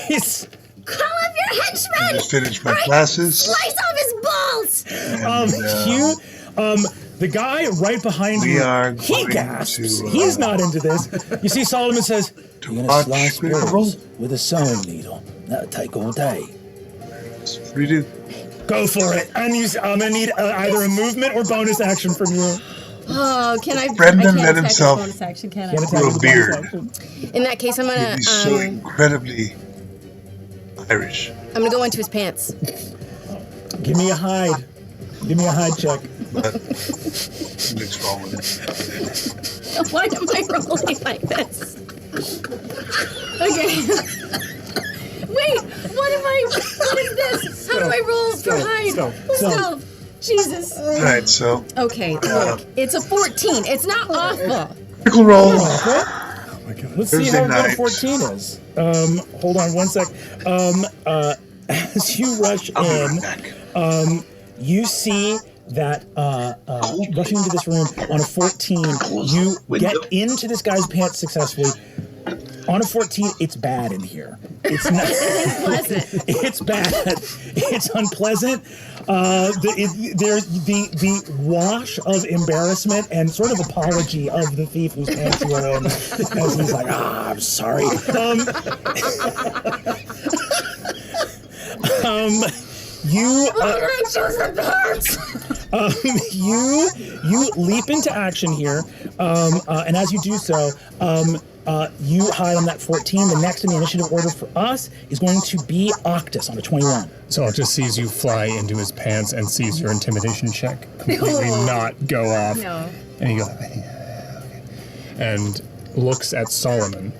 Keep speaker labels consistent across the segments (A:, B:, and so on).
A: He's
B: Call up your henchman!
C: Just finish my classes.
B: Slice off his balls!
A: the guy right behind
C: We
A: you,
C: are
A: he
C: going
A: gasps.
C: to,
A: He's not into this. You see Solomon says,
C: to
D: You're
C: watch
D: gonna slice
C: Critical
D: balls
C: Role.
D: with a sewing needle. That'll take all day.
C: We do.
A: go for it. And I'm going to need either a movement or bonus action from you.
B: Oh, can I?
C: Brendan
B: I can't
C: let
B: attack with
C: himself
B: bonus action, can
A: Can't
B: I?
A: attack
C: grow
A: with
C: a
A: a bonus
C: beard.
A: action.
B: In that case, I'm gonna
C: He's so incredibly Irish.
B: I'm gonna go into his pants.
A: Give me a hide. Give me a hide check.
C: But what's wrong with it?
B: Why am I rolling like this? Okay. Wait, what is this? How do I roll for hide?
A: Stealth.
B: Jesus.
C: All right, so
B: Okay, look, it's a 14. It's not awful.
C: Critical Role.
A: Oh my God. Let's see
C: Thursday
A: how good a
C: night.
A: 14 is. Hold on one sec. As you rush in, you see that rushing into this room on a 14, you get into this guy's pants successfully. On a 14, it's bad in here. It's not.
B: Unpleasant.
A: It's bad. It's unpleasant. There's the wash of embarrassment and sort of apology of the thief whose pants you are in, as he's like, I'm sorry. You leap into action here, and as you do so, you hide on that 14. The next in the initiative order for us is going to be Octus on a 21.
E: So it just sees you fly into his pants and sees your intimidation check completely not go off.
B: No.
E: And he goes, okay. And looks at Solomon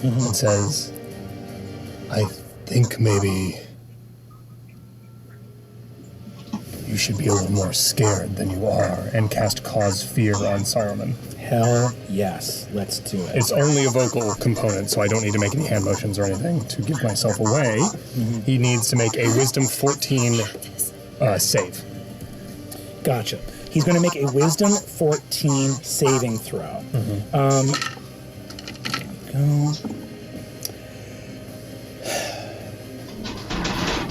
E: and says, I think maybe you should be a little more scared than you are, and cast Cause Fear on Solomon.
A: Hell yes, let's do it.
E: It's only a vocal component, so I don't need to make any hand motions or anything to give myself away. He needs to make a Wisdom 14 save.
A: Gotcha. He's going to make a Wisdom 14 saving throw. There we go.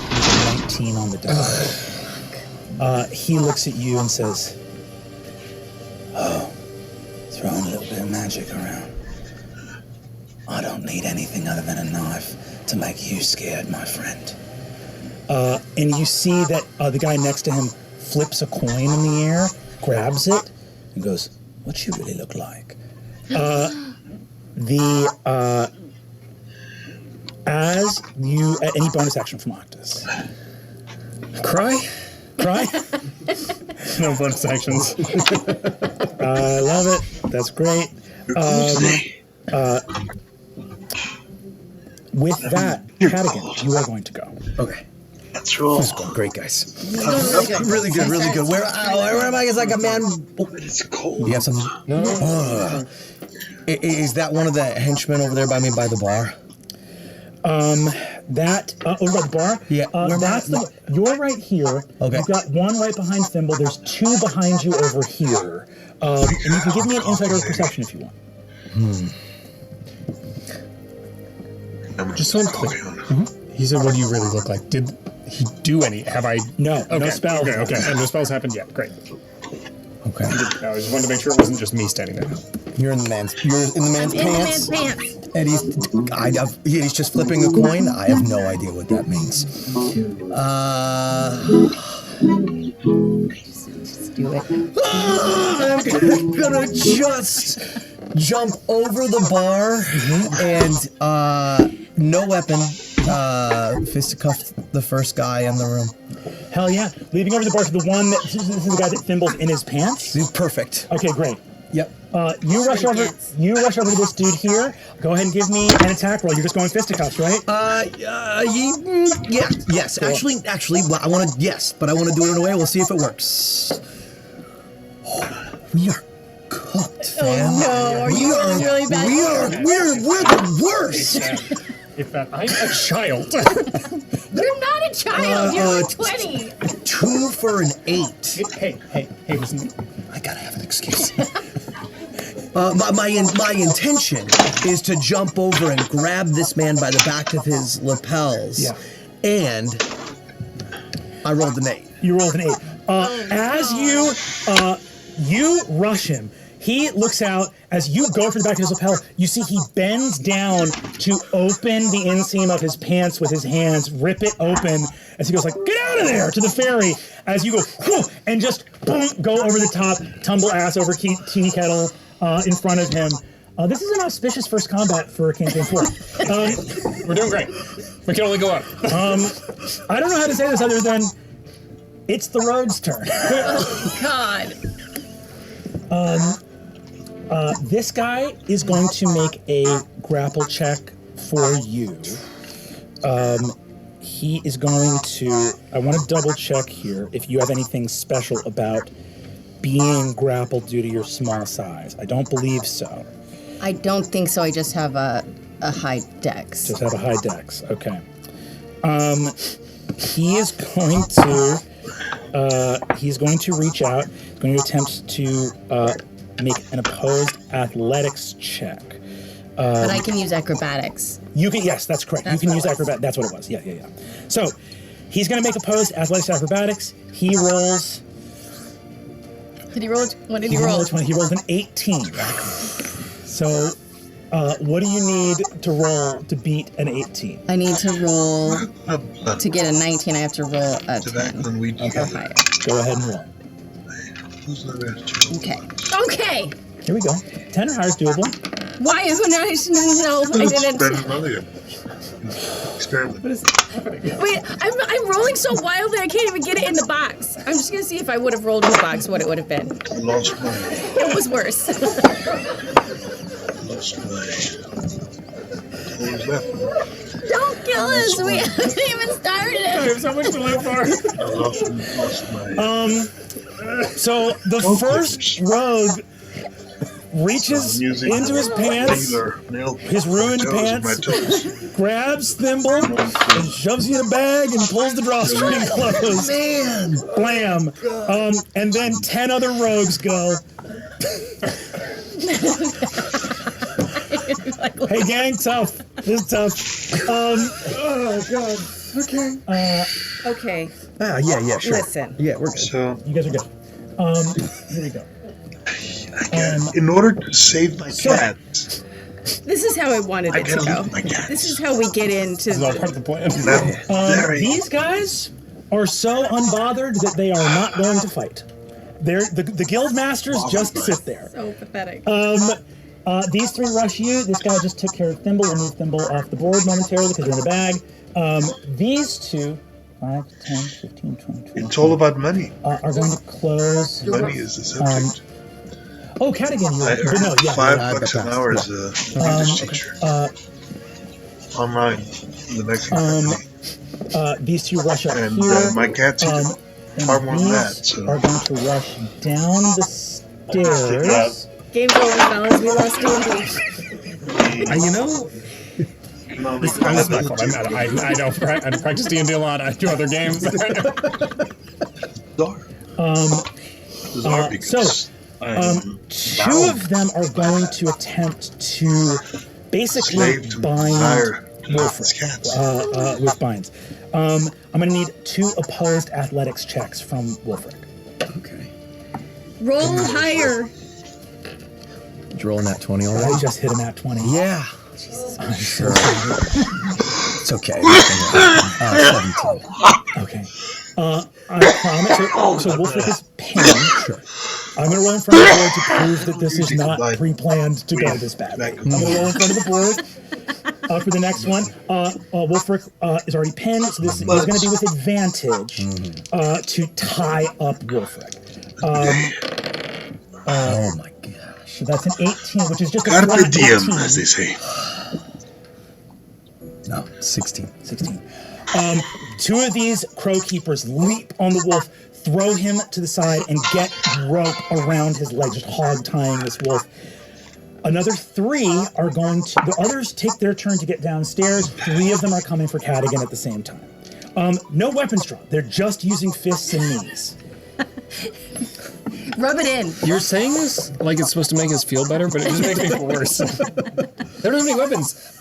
A: With a 19 on the die. He looks at you and says,
D: Throwing a little bit of magic around. I don't need anything other than a knife to make you scared, my friend.
A: and you see that the guy next to him flips a coin in the air, grabs it, and goes, "What you really look like?" As you, any bonus action from Octus?
E: Cry?
A: Cry?
E: No bonus actions.
A: I love it. That's great. With that, Cadigan, you are going to go.
F: Okay.
C: Let's roll.
F: Great, guys.
B: Really good.
F: Really good. Where am I? Is like a man.
C: It's cold.
F: You have something? No. Is that one of the henchmen over there by me by the bar?
A: That over by the bar.
F: Yeah.
A: That's you're right here.
F: Okay.
A: You've got one right behind Thimble. There's two behind you over here. And you can give me an insight or a perception if you want.
E: Just so I'm clear. He said, "What do you really look like?" Did he do any? Have I?
A: No.
E: Okay.
A: No spells.
E: Okay. And no spells happened yet. Great.
F: Okay.
E: I just wanted to make sure it wasn't just me standing there.
F: You're in the man's pants.
B: In the man's pants.
F: And he's just flipping a coin. I have no idea what that means.
B: Just do it.
F: I'm gonna just jump over the bar and no weapon. Fisticuff the first guy in the room.
A: Hell yeah. Leaping over the bar to the one that this is the guy that Thimble's in his pants.
F: He's perfect.
A: Okay, great.
F: Yep.
A: You rush over to this dude here. Go ahead and give me an attack roll. You're just going fisticuffs, right?
F: Yes.
A: Cool.
F: Actually, well, I want to. Yes, but I want to do it in a way. We'll see if it works. Oh, we are cooked, fam.
B: No, are you rolling really bad?
F: We're the worst.
E: If that, I'm a child.
B: You're not a child. You're 20.
F: 2 for an 8.
E: Hey, listen.
F: I gotta have an excuse. My intention is to jump over and grab this man by the back of his lapels.
A: Yeah.
F: And I rolled an 8.
A: You rolled an 8. As you rush him, he looks out. As you go for the back of his lapel, you see he bends down to open the inseam of his pants with his hands, rip it open, as he goes like, "Get out of there!" to the ferry. As you go, whew, and just boom, go over the top, tumble ass over Teeny Kettle in front of him. This is an auspicious first combat for Campaign 4.
E: We're doing great. We can only go up.
A: I don't know how to say this other than it's the rogue's turn.
B: God.
A: This guy is going to make a grapple check for you. He is going to... I want to double check here if you have anything special about being grappled due to your small size. I don't believe so.
B: I don't think so. I just have a high dex.
A: Just have a high dex. Okay. He is going to... he's going to reach out, going to attempt to make an opposed athletics check.
B: But I can use acrobatics.
A: You can, yes, that's correct.
B: That's
A: you can
B: what
A: use
B: it was.
A: acrobat. That's what it was. Yeah. So he's going to make opposed athletics acrobatics. He rolls.
B: Did he roll? What did he
A: He
B: roll?
A: rolled He rolled an 18. So what do you need to roll to beat an 18?
B: I need to roll
C: Blood
B: to get a 19. I have to roll a
C: to that
B: 10
C: when we
B: or higher.
A: Go ahead and roll.
C: Who's the rest?
B: Okay. Okay.
A: Here we go. 10 or higher is doable.
B: Why? No, I didn't.
C: Spend another experiment.
B: Wait, I'm rolling so wild that I can't even get it in the box. I'm just gonna see if I would have rolled in the box what it would have been.
C: Lost my.
B: It was worse.
C: Lost my. What was that?
B: Don't kill us. We haven't even started it.
E: There's so much to live for.
C: I lost my.
A: So the first rogue reaches into his pants, his ruined pants, grabs Thimble, and shoves you in a bag and pulls the drawstring closed.
F: Man!
A: Blam! And then 10 other rogues go. Hey gang, tough. This is tough. Oh god. Okay.
B: Okay.
F: Yeah, sure.
B: Listen.
F: Yeah, we're good.
C: So,
A: You guys are good. Here we go.
C: in order to save my
A: So-
C: cat,
B: This is how I wanted it to
C: gotta
B: go.
C: leave my cats.
B: This is how we get into.
E: This is all part of the plan.
A: These guys are so unbothered that they are not going to fight. The guild masters just sit there.
B: So pathetic.
A: These three rush you. This guy just took care of Thimble and moved Thimble off the board momentarily because they're in the bag. These two, 5, 10, 15, 20, 20.
C: it's all about money.
A: Are going to close.
C: Money is the subject.
A: Oh, Cadigan,
C: I
A: you
C: earn
A: no, yeah.
C: $5 an hour as a English teacher. Online in the Mexican company.
A: These two rush up
C: And
A: here.
C: my cat's
A: and
C: far more than
A: these
C: that. So.
A: are going to rush down the stairs.
B: Game's over, fellas. We lost D&D.
F: You know,
E: This is my fault. I don't practice D&D a lot. I do other games.
C: Bizarre. Bizarre because I'm
A: Two of them are going to attempt to basically
C: slave to my desire
A: bind
C: to knock his
A: Wolfric
C: cats.
A: with binds. I'm going to need 2 opposed athletics checks from Wolfric.
F: okay.
B: Roll higher.
F: Did you roll in that 20
A: I
F: already?
A: just hit him at 20.
F: Yeah. I'm sure. It's okay. 17.
A: Okay. I promise. So Wolfric is pinned. Sure. I'm going to roll in front of the board to prove that this is not pre-planned to go this bad. I'm going to roll in front of the board for the next one. Wolfric is already pinned, so this is going to be with advantage to tie up Wolfric.
F: Oh my gosh.
A: So that's an 18, which is just a
C: Carpe
A: flat
C: diem,
A: 18.
C: as they say.
F: No, 16.
A: 16. 2 of these crow keepers leap on the wolf, throw him to the side, and get rope around his leg, just hog tying this wolf. Another 3 are going to. The others take their turn to get downstairs. 3 of them are coming for Cadigan at the same time. No weapons drawn. They're just using fists and knees.
B: Rub it in.
E: You're saying this like it's supposed to make us feel better, but it just makes me feel worse. They don't have any weapons.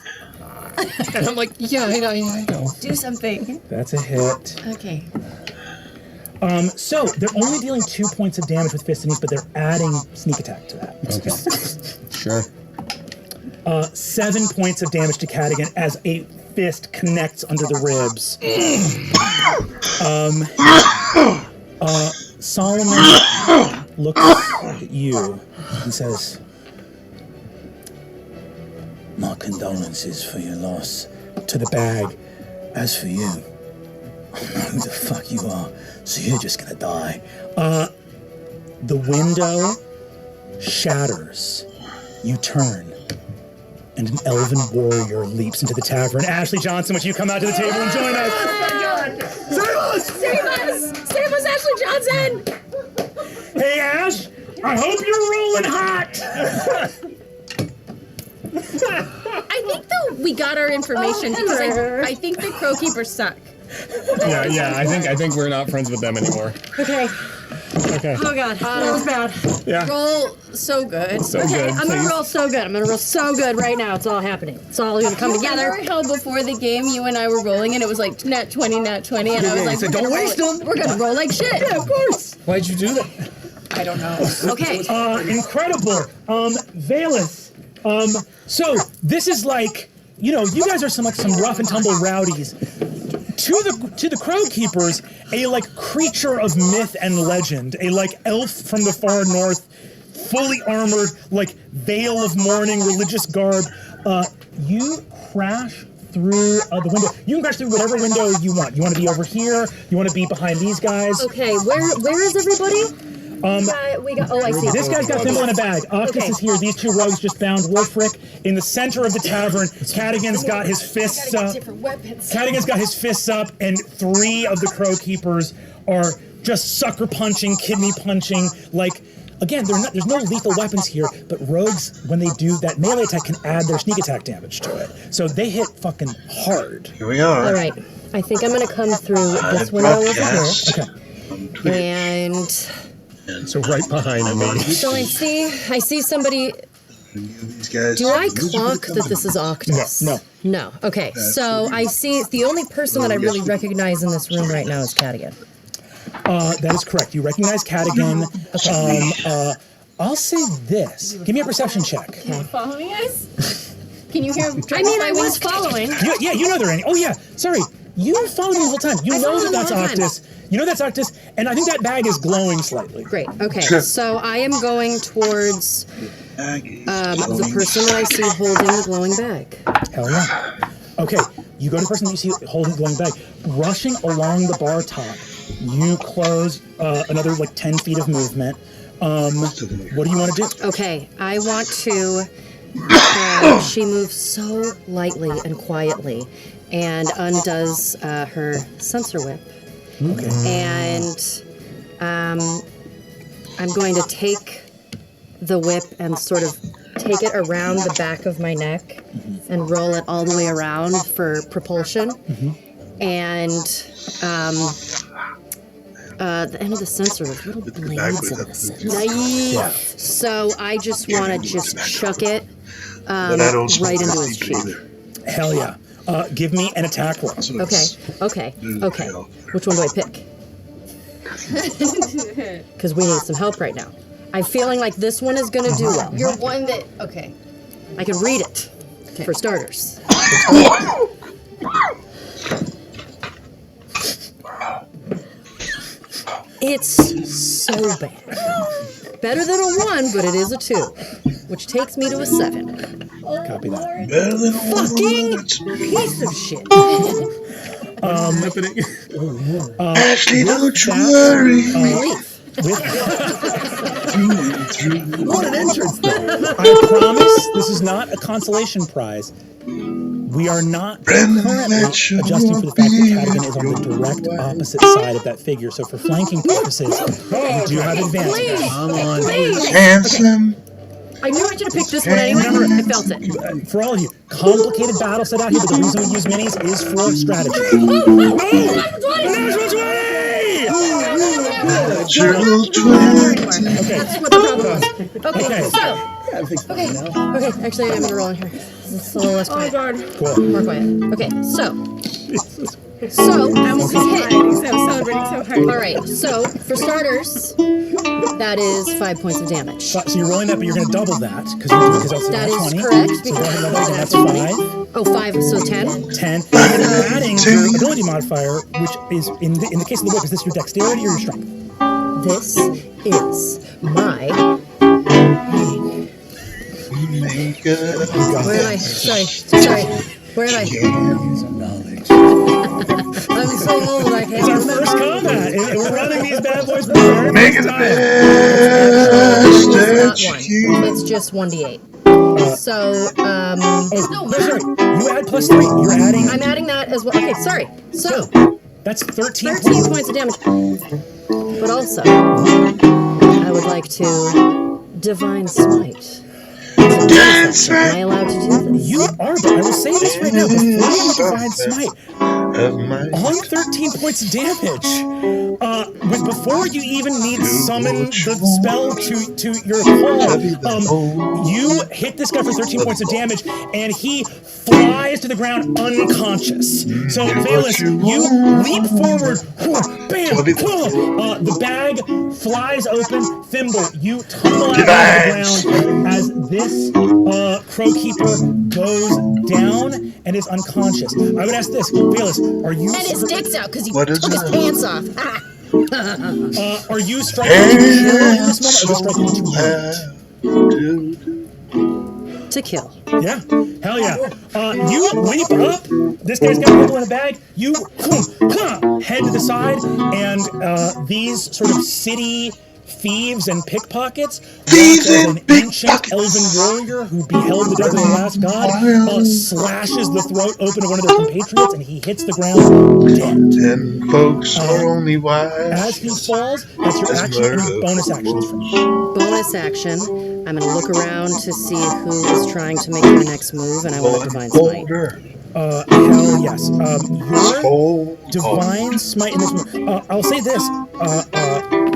E: And I'm like, yeah, I know.
B: Do something.
A: That's a hit.
B: Okay.
A: So they're only dealing 2 points of damage with Fist and Sneak, but they're adding sneak attack to that.
E: Okay. Sure.
A: 7 points of damage to Cadigan as a fist connects under the ribs. Solomon looks at you and says,
D: My condolences for your loss to the bag. As for you, I don't know who the fuck you are, so you're just gonna die.
A: the window shatters. You turn, and an elven warrior leaps into the tavern. Ashley Johnson, would you come out to the table and join us?
B: Save us! Save us, Ashley Johnson!
A: Hey, Ash, I hope you're rolling hot.
B: I think though we got our information because I think the Crow Keepers suck.
E: Yeah, I think we're not friends with them anymore.
G: Okay.
E: Okay.
G: Oh god, that was bad.
E: Yeah.
B: Roll so good.
E: So
G: Okay,
E: good.
G: I'm gonna
E: please.
G: roll so good. I'm gonna roll so good right now. It's all happening. It's all gonna come together.
B: Remember how before the game you and I were rolling and it was like nat 20, and I was like,
F: so don't waste them.
B: We're gonna roll like shit. Yeah, of course.
E: Why'd you do that?
B: I don't know.
G: Okay.
A: Incredible. Valus. So this is like, you know, you guys are some rough and tumble rowdies. To the Crow Keepers, a like creature of myth and legend, a like elf from the far north, fully armored, like veil of mourning, religious garb. You crash through the window. You can crash through whatever window you want. You want to be over here. You want to be behind these guys.
G: Okay, where is everybody? We got. Oh, I see.
A: This guy's got Thimble in a bag. Octus
G: Okay.
A: is here. These two rogues just found Wolfric in the center of the tavern. Cadigan's got his fists up.
B: Different weapons.
A: Cadigan's got his fists up, and 3 of the Crow Keepers are just sucker punching, kidney punching. Like, again, there's no lethal weapons here, but rogues, when they do that melee attack, can add their sneak attack damage to it. So they hit fucking hard.
C: Here we are.
G: All right. I think I'm gonna come through this window over here,
C: Podcast.
A: Okay.
G: and
E: So right behind me.
G: so I see somebody.
C: These guys.
G: Do I clock that this is Octus?
A: No.
G: No. Okay. So I see the only person that I really recognize in this room right now is Cadigan.
A: That is correct. You recognize Cadigan. I'll say this. Give me a perception check.
B: Following us? Can you hear?
G: I mean, I was following.
A: You know they're in. Oh yeah, sorry. You were following me the whole time. You
G: I
A: know
G: followed
A: that
G: them the
A: that's
G: whole time.
A: Octus. You know that's Octus, and I think that bag is glowing slightly.
G: Great. Okay. So I am going towards the person that I see holding the glowing bag.
A: Hell yeah. Okay, you go to the person that you see holding the glowing bag. Rushing along the bar top, you close another like 10 feet of movement. What do you want to do?
G: Okay. I want to. She moves so lightly and quietly, and undoes her sensor whip.
A: Okay.
G: And I'm going to take the whip and sort of take it around the back of my neck and roll it all the way around for propulsion. And the end of the sensor with little blades in the center.
B: Nice.
G: So I just want to just chuck it
C: But I don't
G: right into
C: smoke
G: his
C: either.
G: cheek.
A: Hell yeah. Give me an attack roll.
C: So
G: Okay,
C: it's-
G: okay, okay. Which one do I pick? Because we need some help right now. I'm feeling like this one is going to do well.
B: You're one that. Okay.
G: I can read it, for starters. It's so bad. Better than a 1, but it is a 2, which takes me to a 7.
A: Copy that.
C: Better than
G: Fucking piece of shit.
C: Ashley, don't you worry.
G: Relief.
F: What an entrance, though.
A: I promise this is not a consolation prize. We are not
C: Brendan,
A: currently
C: let you
A: adjusting for the fact that Cadigan is on the direct opposite side of that figure. So for flanking purposes, you do have advantage.
F: Come on.
C: Handsome.
G: I knew I should have picked this one anyway. I felt it.
A: For all of you, complicated battle set out here, but the reason we use minis is for strategy.
C: natural 20.
A: Okay.
G: That's what the problem was. Okay,
A: Okay.
G: so. Okay, actually, I'm gonna roll in here. It's a little less
B: Oh my
G: quiet.
B: god.
A: Cool.
G: More quiet. Okay, so. I almost was hit.
B: I'm celebrating so hard.
G: All right, so for starters, that is 5 points of damage.
A: So you're rolling that, but you're going to double that because that's
G: That
A: a
G: is
A: 20.
G: correct,
A: So go ahead and
G: because
A: double it,
G: that's
A: and
G: a
A: that's
G: 20.
A: 5.
G: Oh, 5, so 10.
A: 10. And then you're adding your ability modifier, which is, in the case of the whip, is this your dexterity or your strength?
G: This is my. Where am I? Sorry. Where am I? I'm so old, I can't
A: It's our
G: remember.
A: first combat, and we're running these bad boys for the very
C: Make it
A: first
C: the
A: time.
C: best
G: It's
C: that
G: not
C: you
G: 1.
C: can.
G: It's just 1d8. So,
A: Oh, no, sorry. You add plus 3. You're adding.
G: I'm adding that as well. Okay, sorry. So,
A: That's 13
G: 13 points of damage. But also, I would like to Divine Smite.
C: That's
G: Am I
C: right.
G: allowed to do this?
A: You are, but I will say this right now. Before you Divine Smite,
C: Of my
A: on 13 points of damage, before you even need summon the spell to your call, you hit this guy for 13 points of damage, and he flies to the ground unconscious. So, Valus, you leap forward, bam, the bag flies open. Thimble, you tumble out of the ground as this crow keeper goes down and is unconscious. I would ask this, Valus, are you
B: And his dick's out because he
C: What is
B: took his
C: that?
B: pants off. Ah.
A: are you striking to kill in this moment, or just striking to wound?
G: To kill.
A: Yeah, hell yeah. You leap up. This guy's got people in a bag. You head to the side, and these sort of city thieves and pickpockets
C: Thieves
A: watch as
C: and
A: an ancient
C: pickpockets.
A: elven warrior who beheld the death of the last god slashes the throat open of one of their compatriots, and he hits the ground dead.
C: And folks are only
A: As
C: wise.
A: he falls, that's your action and your bonus actions from you.
G: Bonus action. I'm going to look around to see who is trying to make their next move, and I want to Divine Smite.
C: Older.
A: Hell yes. Your
C: Oh,
A: Divine Smite in this one. I'll say this.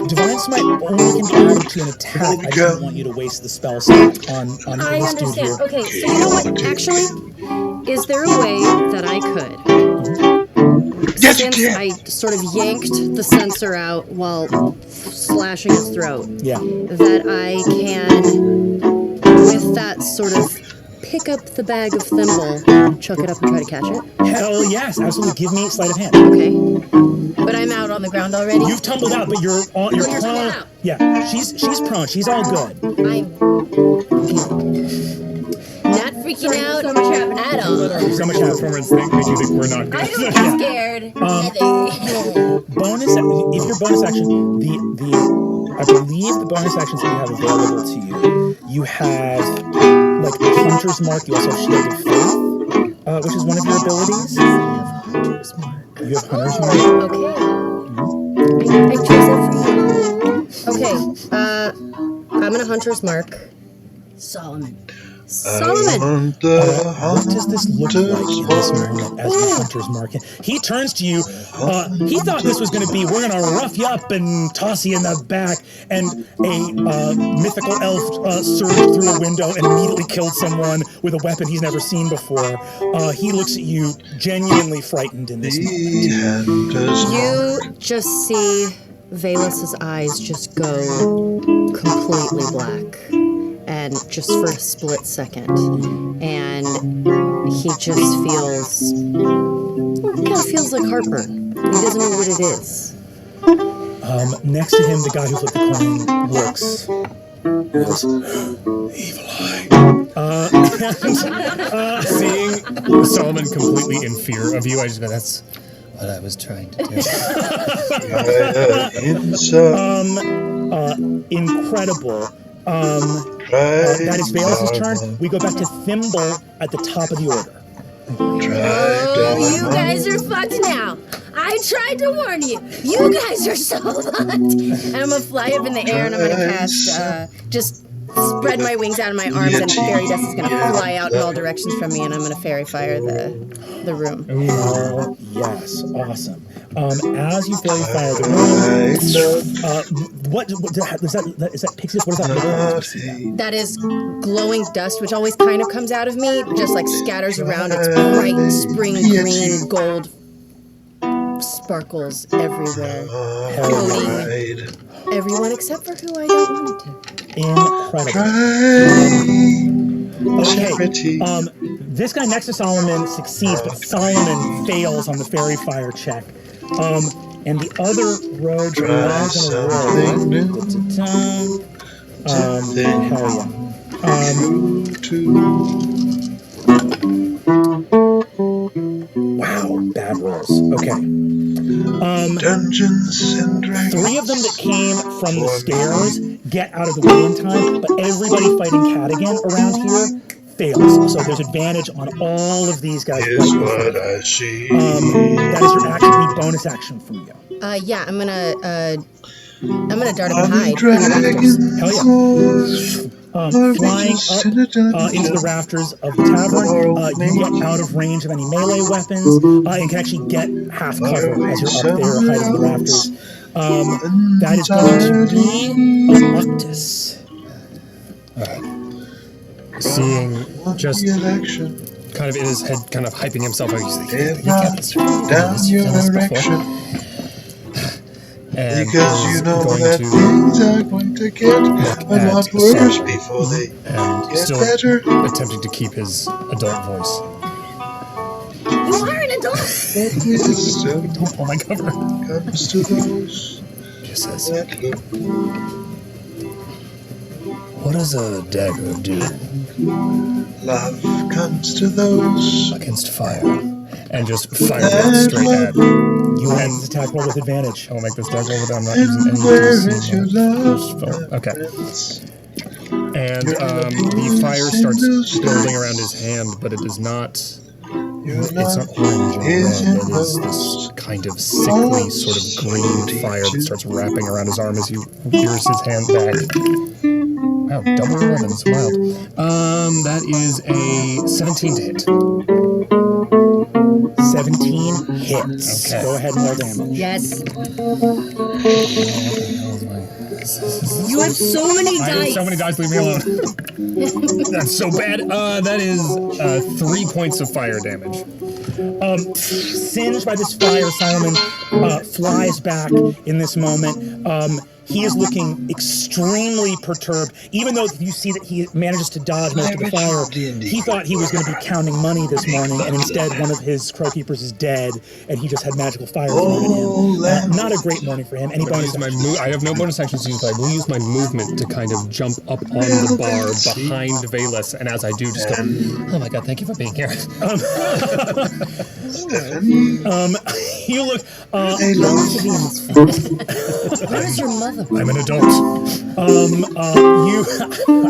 A: Divine Smite only can be added to an attack. I just don't want you to waste the spell slot on
G: I
A: this dude
G: understand.
A: here.
G: Okay, so you know what? Actually, is there a way that I could,
C: Yes, you
G: since
C: can.
G: I sort of yanked the sensor out while slashing his throat,
A: Yeah.
G: that I can, with that sort of pick up the bag of thimble, chuck it up and try to catch it?
A: Hell yes, absolutely. Give me sleight of hand.
G: Okay.
B: But I'm out on the ground already.
A: You've tumbled out, but you're on. You're
B: you're still
A: prone.
B: out.
A: Yeah, she's prone. She's all good.
B: I'm not freaking out
H: so much happening.
B: at all.
A: So much happened.
E: Performance make you think we're not
B: I
E: good.
B: don't get scared.
A: Bonus. If your bonus action, I believe the bonus actions that you have available to you, you have like Hunter's Mark. You also have Shield of Faith, which is one of your abilities.
G: Hunter's Mark.
A: You have Hunter's Mark.
G: Okay. I chose that for you. Okay. I'm gonna Hunter's Mark.
B: Solomon.
G: Solomon.
A: What does this look like in this moment as the Hunter's Mark? He turns to you. He thought this was going to be, we're going to rough you up and toss you in the back. And a mythical elf surged through a window and immediately killed someone with a weapon he's never seen before. He looks at you genuinely frightened in this moment.
G: You just see Valus's eyes just go completely black. And just for a split second. And he just feels, well, it kind of feels like heartburn. He doesn't know what it is.
A: Next to him, the guy who flipped the coin looks. He goes, evil eye.
E: Seeing Solomon completely in fear of you, I just go, that's what I was trying to do.
A: Incredible. That is Valus's turn. We go back to Thimble at the top of the order.
B: Oh, you guys are fucked now. I tried to warn you. You guys are so fucked. And I'm gonna fly up in the air and I'm gonna cast, just spread my wings out of my arms and fairy dust is gonna fly out in all directions from me and I'm gonna fairy fire the room.
A: Oh, yes. Yes, awesome. As you fairy fire the room, what is that Pixies? What does that look like? as we see that?
B: That is glowing dust, which always kind of comes out of me, just like scatters around. It's bright spring green, gold sparkles everywhere. Floating. Everyone except for who I don't want it to.
A: Incredible. Okay. This guy next to Solomon succeeds, but Solomon fails on the fairy fire check. And the other rogues are all going hell yeah. Wow, bad rolls. Okay.
C: Dungeons and Dragons.
A: 3 of them that came from the stairs get out of the way in time, but everybody fighting Cadigan around here fails. So there's advantage on all of these guys.
C: Here's what I see.
A: That is your action. Need bonus action from you.
B: Yeah, I'm gonna dart up and hide.
C: Dragons.
A: Hell yeah. Flying up into the rafters of the tavern, you get out of range of any melee weapons, and can actually get half cover as you're up there hiding in the rafters. That is going to be Luctus.
E: Seeing just kind of in his head, kind of hyping himself out. He's like,
C: Down your direction.
E: and
C: Because you know
E: going
C: that
E: to
C: things are going to get a lot worse before they
E: and
C: get
E: still
C: better.
E: attempting to keep his adult voice.
B: You are an adult.
C: Wisdom
E: Don't pull my cover.
C: comes to those
E: Just says,
C: that look.
E: what does a dagger do
C: Love comes to those.
E: against fire? And just fire it straight at.
A: You make this attack roll with advantage.
E: I will make this dagger over there. I'm not using any
C: Where
E: DC
C: is your
E: mode.
C: love?
E: Okay. And the fire starts building around his hand, but it is not. It's not orange or red. It is this kind of sickly sort of green fire that starts wrapping around his arm as he rears his hand back. Wow, double 11s, wild. That is a 17 to hit.
A: 17 hits.
E: Okay.
A: Go ahead and roll damage.
B: Yes. You have so many
E: I have
B: dice.
E: so many dice, leave me alone. That's so bad. That is 3 points of fire damage.
A: Singed by this fire, Solomon flies back in this moment. He is looking extremely perturbed. Even though you see that he manages to dodge most of the fire, he thought he was going to be counting money this morning, and instead one of his crow keepers is dead, and he just had magical fire thrown at him. Not a great morning for him. Any bonus action?
E: I have no bonus actions to use, but I will use my movement to kind of jump up on the bar behind Valus, and as I do, just go, oh my god, thank you for being here.
A: You look.
B: Where's your mother?
E: I'm an adult.
A: I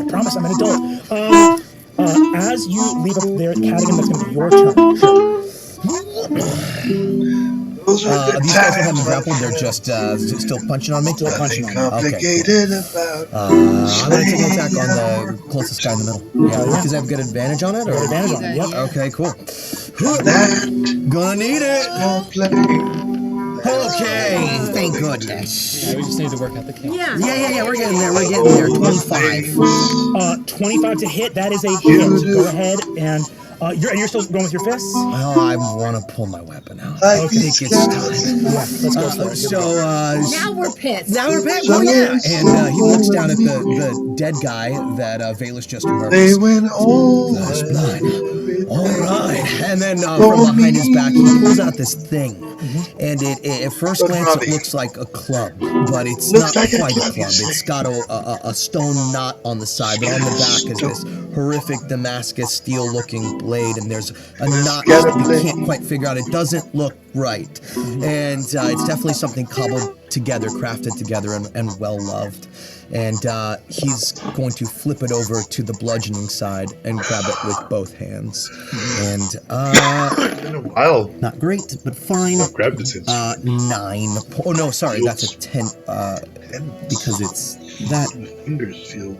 A: promise I'm an adult. As you leave up there, Cadigan, that's going to be your turn. Sure.
C: Those are the
F: These guys
C: times
F: haven't
C: when
F: grappled. They're just still punching on me.
A: Still punching on you.
C: complicated about.
F: I'm gonna take an attack on the closest guy in the middle. Yeah, because I've got advantage on it. Or
A: Advantage on it. Yep.
F: okay, cool.
C: That
F: Gonna need it.
C: complicated.
F: Okay, thank goodness.
E: We just need to work out the count.
B: Yeah.
F: Yeah, we're getting there. 25.
A: 25 to hit. That is a hit. Go ahead and you're still going with your fists.
F: Well, I want to pull my weapon out.
C: I
F: I think it's time.
A: Yeah, let's go for it.
F: So,
B: Now we're pissed.
F: now we're back. Oh yeah, and he looks down at the dead guy that Valus just murdered.
C: They went all
F: That's blood. All right, and then from behind his back, he pulls out this thing, and it at first glance it looks like a club, but it's
C: Looks
F: not
C: like a
F: quite a
C: club,
F: club.
C: you say.
F: It's got a stone knot on the side, but on the back is this horrific Damascus steel-looking blade, and there's a knot that you can't quite figure out. It doesn't look right, and it's definitely something cobbled together, crafted together, and well loved. And he's going to flip it over to the bludgeoning side and grab it with both hands. And
C: It's been a while.
F: not great, but fine.
C: I've grabbed it since.
F: 9. Oh no, sorry, that's a 10. Because it's that.
C: My fingers feel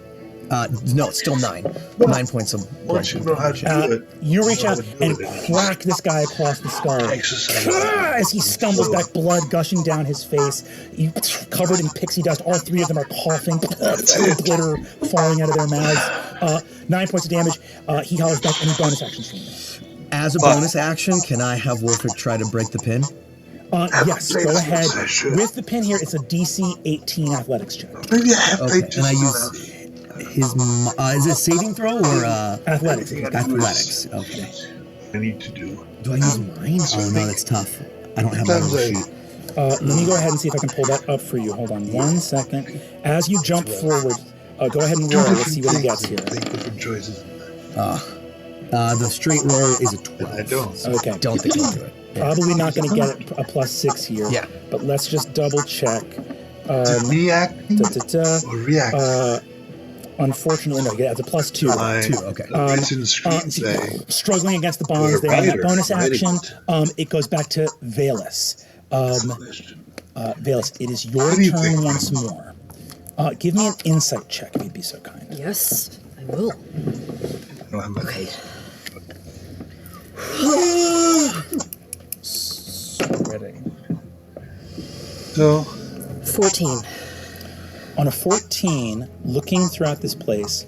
F: No, it's still 9. 9 points of
C: Once you know how to do it,
A: You reach out
C: know how to
A: and
C: do it.
A: crack this guy across the skull.
C: Exercise.
A: As he stumbles back, blood gushing down his face. You covered in pixie dust. All 3 of them are coughing. Glitter falling out of their mouths. 9 points of damage. He hollers back. Any bonus actions from me?
F: As a bonus action, can I have Wolfric try to break the pin?
A: Yes,
C: played
A: go
C: this
A: ahead.
C: session.
A: With the pin here, it's a DC 18 athletics check.
C: Maybe I have
F: Okay,
C: played
F: and I
C: this
F: use his. Is it a saving throw or
A: Athletics.
F: athletics? Okay.
C: I need to do.
F: Do I use mine? Oh no, that's tough. I don't have my
C: Sometimes
F: little
C: I-
F: sheet.
A: Let me go ahead and see if I can pull that up for you. Hold on 1 second. As you jump forward, go ahead and roll. Let's see what he gets here.
C: Think different choices.
F: The straight roll is a 12.
C: I don't.
A: Okay.
F: Don't think I'll do it.
A: Probably not going to get a +6 here.
F: Yeah.
A: But let's just double check.
C: Is it me acting
A: Da-da-da.
C: or reacting?
A: Unfortunately, no. Yeah, it's a +2.
C: My-
F: 2, okay.
C: It's in the screenplay.
A: Struggling against the bonds there. On that
C: writer,
A: bonus
C: writing
A: action,
C: it.
A: it goes back to Valus. Valus, it is your
C: What do you
A: turn
C: think?
A: once more. Give me an insight check, if you'd be so kind.
G: Yes, I will.
C: I don't have my
G: Okay.
C: So
G: 14.
A: On a 14, looking throughout this place,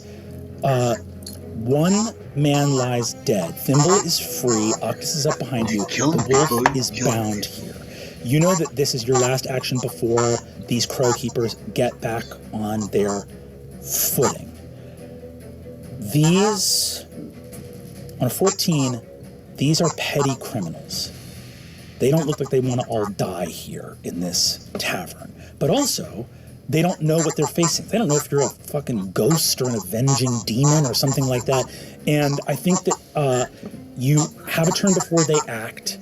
A: one man lies dead. Thimble is free. Octus is up behind you.
C: kill
A: The
C: him, people.
A: wolf
C: You
A: is
C: kill him.
A: bound here. You know that this is your last action before these crow keepers get back on their footing. These, on a 14, these are petty criminals. They don't look like they want to all die here in this tavern. But also, they don't know what they're facing. They don't know if you're a fucking ghost or an avenging demon or something like that. And I think that you have a turn before they act.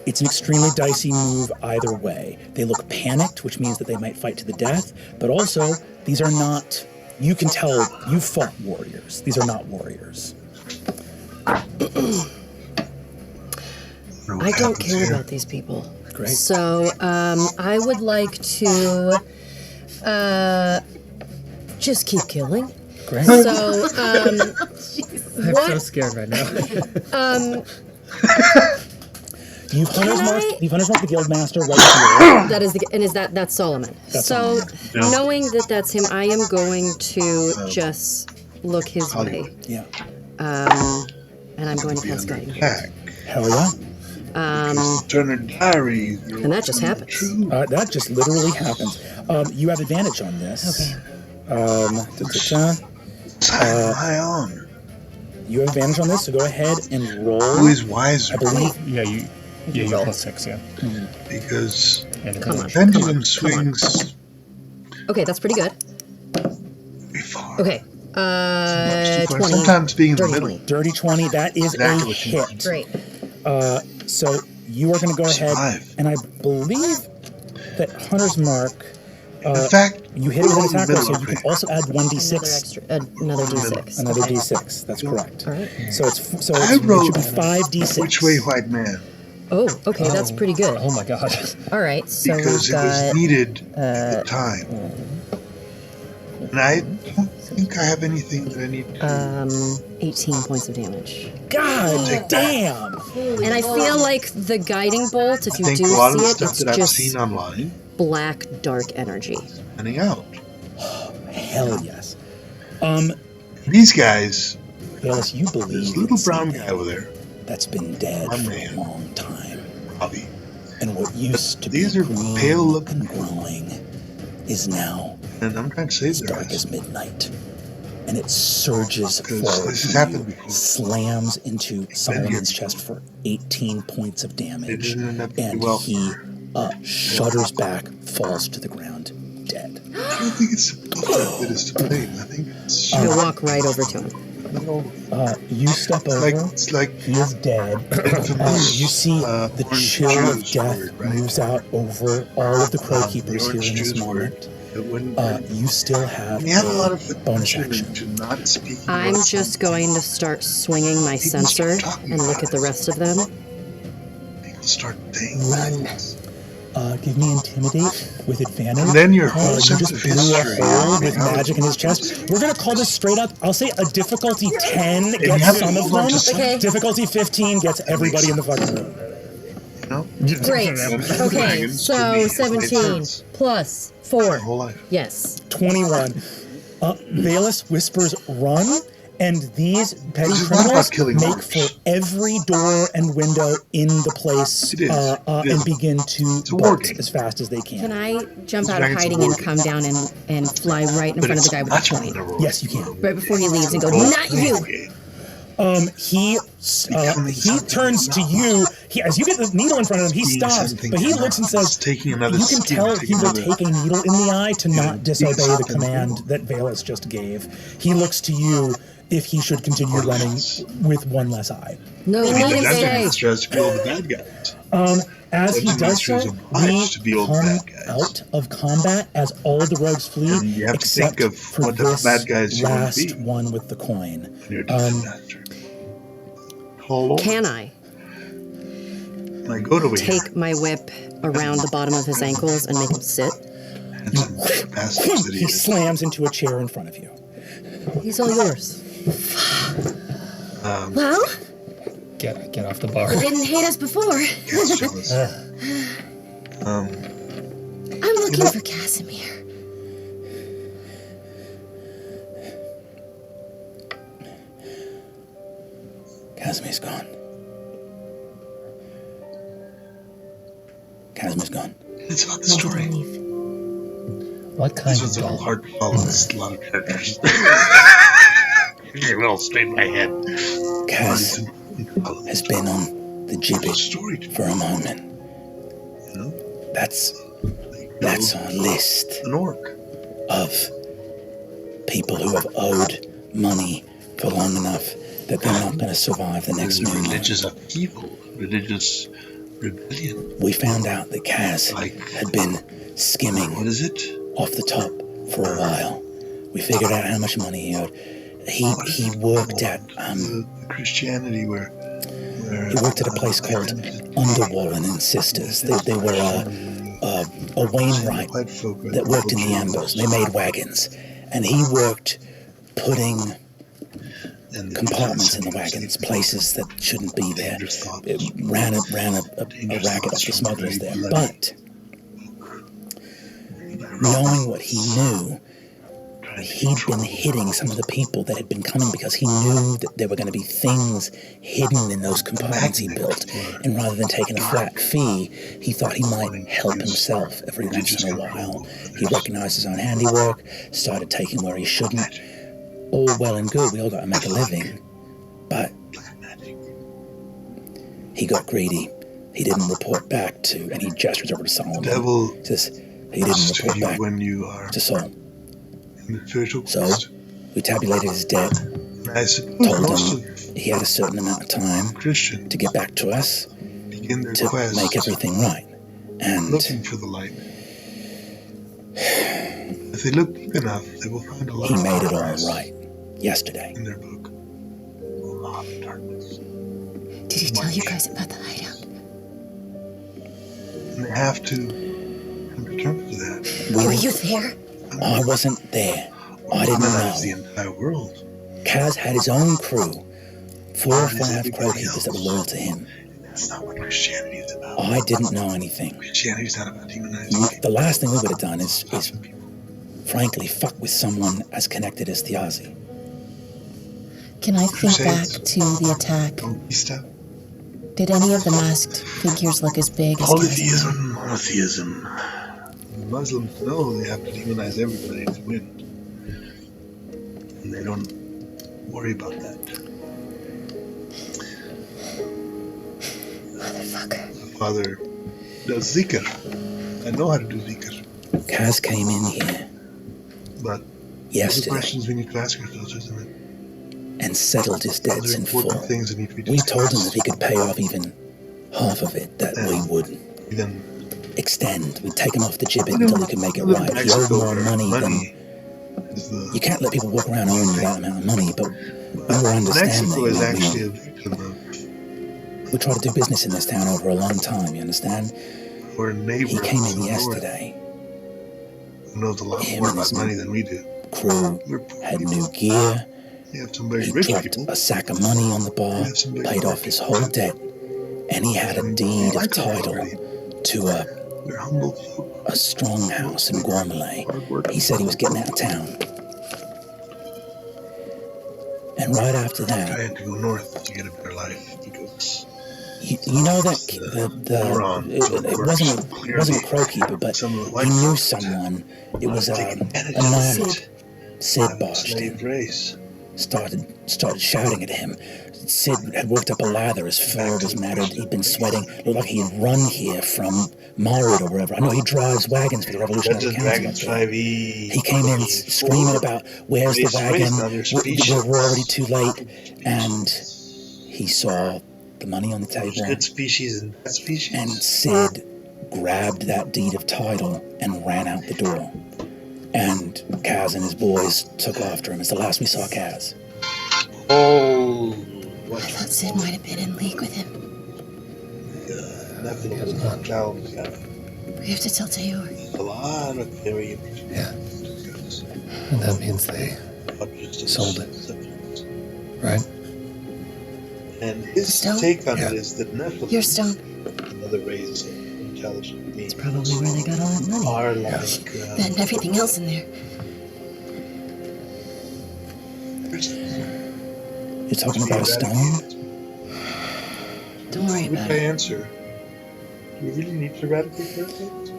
A: It's an extremely dicey move either way. They look panicked, which means that they might fight to the death. But also, these are not, you can tell you fought warriors. These are not warriors.
G: I don't care about these people.
A: Great.
G: So I would like to just keep killing.
A: Great.
G: So
E: I'm so
G: what?
E: scared right now.
A: You've hunters
G: Can
A: marked.
G: I-
A: You've hunters marked the guild master right here.
G: That is the and is that's Solomon.
A: That's
G: So
C: Yeah.
G: knowing that that's him, I am going to just look his way,
C: Hollywood.
A: Yeah.
G: and I'm going to
C: Be
G: cast
C: under
G: guiding.
C: attack.
A: Hell yeah.
C: Turner Diary.
G: And that just happens.
A: That just literally happens. You have advantage on this. Okay.
C: My own.
A: You have advantage on this, so go ahead and roll.
C: Who is wiser?
A: I believe.
E: Yeah, you +6, yeah.
C: Because
E: And
G: Come on.
C: pendulum swings
G: Okay, that's pretty good.
C: very far.
G: Okay,
C: Too far.
G: 20.
C: Sometimes being in the
G: Dirty
C: middle.
G: 20.
A: Dirty 20. That is
C: Exactly
A: a
C: what you want.
A: hit.
G: Great.
A: So you are going to go ahead,
C: Survive.
A: and I believe that Hunter's Mark.
C: In fact,
A: You hit it with an
C: in the
A: attack roll, so
C: middle
A: you
C: of
A: can also add
G: Another
A: 1d6.
G: extra, another d6.
A: Another
G: Okay.
A: d6. That's correct.
G: All right.
A: So it should
C: I
A: be
C: wrote
A: 5d6.
C: Which way, white man?
G: Oh, okay, that's pretty good.
E: Oh my god.
G: All right, so
C: Because
G: we've
C: it was
G: got
C: needed at the time. And I don't think I have anything that I need to
G: 18 points of damage.
A: God damn!
G: And I feel like the guiding bolt, if you
C: I think
G: do
C: a lot of
G: see
C: the
G: it,
C: stuff
G: it's
C: that I've
G: just
C: seen online
G: black, dark energy.
C: panning out.
A: Hell yes.
C: These guys,
A: Bayless, you believe
C: this little
A: in
C: brown
A: something
C: guy over there,
A: that's been dead
C: My
A: for
C: man.
A: a long time.
C: Bobby.
A: And what used to
C: These
A: be
C: are
A: green
C: pale looking.
A: and growing is now
C: And I'm trying to save
A: as
C: their
A: dark
C: ass.
A: as midnight. And it surges
C: Because
A: forward
C: this has
A: from
C: happened
A: you,
C: before.
A: slams into Solomon's
C: before.
A: chest for 18 points of
C: It
A: damage,
C: didn't end up too
A: and
C: well.
A: he shudders back, falls to the ground, dead.
C: I don't think it's that it is to blame. I think it's
G: You'll walk right over to him.
A: You step over.
C: it's like
A: He is dead. You see the
C: orange
A: chill of
C: juice
A: death
C: word, right?
A: moves out over all of the crow keepers
C: the
A: here
C: orange
A: in this
C: juice word.
A: moment.
C: It wouldn't.
A: You still have
C: we have a lot of
A: bonus
C: attention
A: action.
C: to not speaking.
G: I'm
C: about
G: just going to start swinging my
C: People start
G: sensor
C: talking
G: and look
C: about
G: at the
C: it.
G: rest of them.
C: People start saying
A: Run.
C: things.
A: give me intimidate with advantage.
C: And then your
A: You
C: whole sense
A: just
C: of
A: blew a
C: history.
A: hole with magic in his chest. We're gonna call this straight up. I'll say a difficulty 10
C: you
A: gets
C: have to
A: some of
C: hold on
A: them.
C: to something.
B: Okay.
A: Difficulty 15 gets everybody in the fucking room.
C: You know?
B: Great. Okay,
C: Dragons
B: so
C: could be
B: 17
C: influence
B: plus
C: my
B: 4.
C: whole life.
B: Yes.
A: 21. Valus whispers, run, and these petty
C: This is not
A: criminals
C: about killing
A: make
C: monsters.
A: for every door and window in the place
C: It is. It
A: and
C: is.
A: begin to
C: a war
A: bolt
C: game.
A: as fast as they can.
B: Can I jump out of
C: Dragons
B: hiding
C: are
B: and come down and fly right in
C: But
B: front of
C: it's
B: the guy with
C: much
B: the
C: more
B: coin?
C: than a role.
A: Yes, you can.
B: Right before he leaves and go, not you!
A: He turns to you. As you get the needle in front of him, he stops, but he looks and says,
C: taking another
A: you can
C: skin,
A: tell
C: taking
A: he will
C: another-
A: take a needle in the eye to not disobey the
C: something.
A: command that Valus just gave. He looks to you if he should continue running with one less eye.
B: No, we need him
C: Dungeon
B: stay.
C: Master has to be all the bad guys.
A: As he
C: Dungeon
A: does
C: Master is
A: so,
C: obliged
A: we
C: to be all the
A: come
C: bad guys.
A: out of combat as all the rogues flee,
C: And you have to
A: except
C: think of
A: for
C: what the
A: this
C: bad guys you want to
A: last
C: be.
A: one with the coin.
C: You're a Dungeon Master. Call over.
G: Can I
C: My goat over here.
G: take my whip around the bottom of his ankles and make him sit?
C: Handsome bastards that he
A: He
C: is.
A: slams into a chair in front of you.
G: He's all yours.
B: Well,
E: Get off the bar.
B: he didn't hate us before.
C: Gets jealous.
B: I'm looking for Casimir.
D: Casimir's gone. Casimir's gone.
C: It's about the story.
E: What kind
C: This
E: of
C: one's a little
E: doll?
C: hard to follow. There's a lot of characters. You're well straight in my head.
D: Kaz has been on the
C: It's a
D: gibbet
C: story to
D: for a moment.
C: you know?
D: That's our list
C: An orc.
D: of people who have owed money for long enough that they're not going to survive the next
C: There's
D: new moon.
C: religious upheaval, religious rebellion.
D: We found out that Kaz had been skimming
C: What is it?
D: off the top for a while. We figured out how much money he owed. He worked at
C: The Christianity where
D: he worked at a place called Underwallen and Sisters. They were a Wainwright
C: white folk are
D: that worked in the ambos. They made wagons, and he worked putting
C: and the
D: compartments in the
C: defense
D: wagons, places that shouldn't be there.
C: dangerous thoughts.
D: It ran a racket off the smugglers there. But knowing what he knew, he'd been hitting some of the people that had been coming because he knew that there were going to be things hidden in those compartments he built. And rather than taking a flat fee, he thought he might help himself every once in a while. He recognized his own handiwork, started taking where he shouldn't. All well and good, we all got to make a living. But he got greedy. He didn't report back to, and he gestures over to Solomon.
C: Devil
D: He says, he didn't
C: comes to
D: report
C: you
D: back
C: when you are
D: to Saul.
C: in the spiritual
D: So
C: quest.
D: we tabulated his debt,
C: And I suppose
D: told
C: most
D: him
C: of
D: he had a certain amount of time
C: Christians
D: to get back to us
C: begin their
D: to
C: quest
D: make everything right. And
C: looking for the light. If they look deep enough, they will find a lot
D: he
C: of
D: made it all
C: progress
D: right yesterday.
C: in their book. A lot of darkness.
B: Did he tell you guys about the hideout?
C: And they have to come to terms with that.
B: Were you there?
D: I wasn't there. I didn't
C: Harmonize the
D: know.
C: entire world.
D: Kaz had his own crew, 4 or 5 crow keepers that were loyal to him.
C: That's not what Christianity is about.
D: I didn't know anything.
C: Christianity is not about demonizing people.
D: The last thing we would have done is frankly, fuck with someone as connected as Thiazi.
H: Can I think back
C: Crusades.
H: to the attack?
C: Conquista.
H: Did any of the masked figures look as big as Casimir?
C: Polytheism, monotheism. The Muslims know they have to demonize everybody to win. And they don't worry about that.
H: Motherfucker.
C: My father does zikr. I know how to do zikr.
D: Kaz came in here
C: But those are
D: yesterday
C: questions we need to ask ourselves, isn't it?
D: and settled his
C: Those
D: debts
C: are
D: in full.
C: important things that need to be
D: We told him
C: discussed.
D: if he could pay off even half of it, that we would
C: Then
D: extend. We'd take him off the gibbet until we could make it right. He owed more money than...
C: is the
D: You can't let people walk around owing that amount of money, but we were understanding.
C: Mexico is
D: We-
C: actually a victim of
D: We try to do business in this town over a long time, you understand?
C: We're neighbors.
D: He came in
C: from the north,
D: yesterday.
C: who knows a lot
D: Him
C: more
D: and
C: about
D: his
C: money than we do.
D: Crew
C: We're poor
D: had
C: people.
D: new gear.
C: We have some very
D: He
C: rich
D: dropped
C: people.
D: a sack of money on the bar, paid off his whole debt, and he had a deed of title to
C: We're humble folk.
D: a strong house in Gormalay. He said he was getting out of town. And right after
C: I
D: that,
C: had to go north to get a better life because
D: you know that it wasn't a crow keeper, but he knew someone. It was a nomad. Sid
C: I'm a
D: barged
C: slave
D: in,
C: race.
D: started shouting at him. Sid had worked up a lather. His fur was matted. He'd been sweating. Looked like he had run here from Malwood or wherever. I know he drives wagons for the Revolutionary
C: Dungeons
D: Council.
C: Dragons
D: up there.
C: 5e.
D: He came in screaming about, "Where's the wagon? We're already too late." And he saw the money on the
C: There's
D: table.
C: good species and bad species.
D: And Sid grabbed that deed of title and ran out the door. And Kaz and his boys took after him. It's the last we saw Kaz.
C: Oh, what?
H: I thought Sid might have been in league with him.
C: Nothing has not down.
H: We have to tell Tayor.
C: A lot of very interesting.
E: Yeah. And that means they sold it, right?
C: And his
H: Stone?
C: take on
E: Yeah.
C: it is that Nephilim,
H: Your stone.
C: another race of intelligent beings,
H: Probably where they got all that money.
C: are like
H: That and everything else in there.
D: You're talking about a stone?
H: Don't worry
C: Would
H: about
C: I
H: it.
C: answer? Do we really need to eradicate parasites?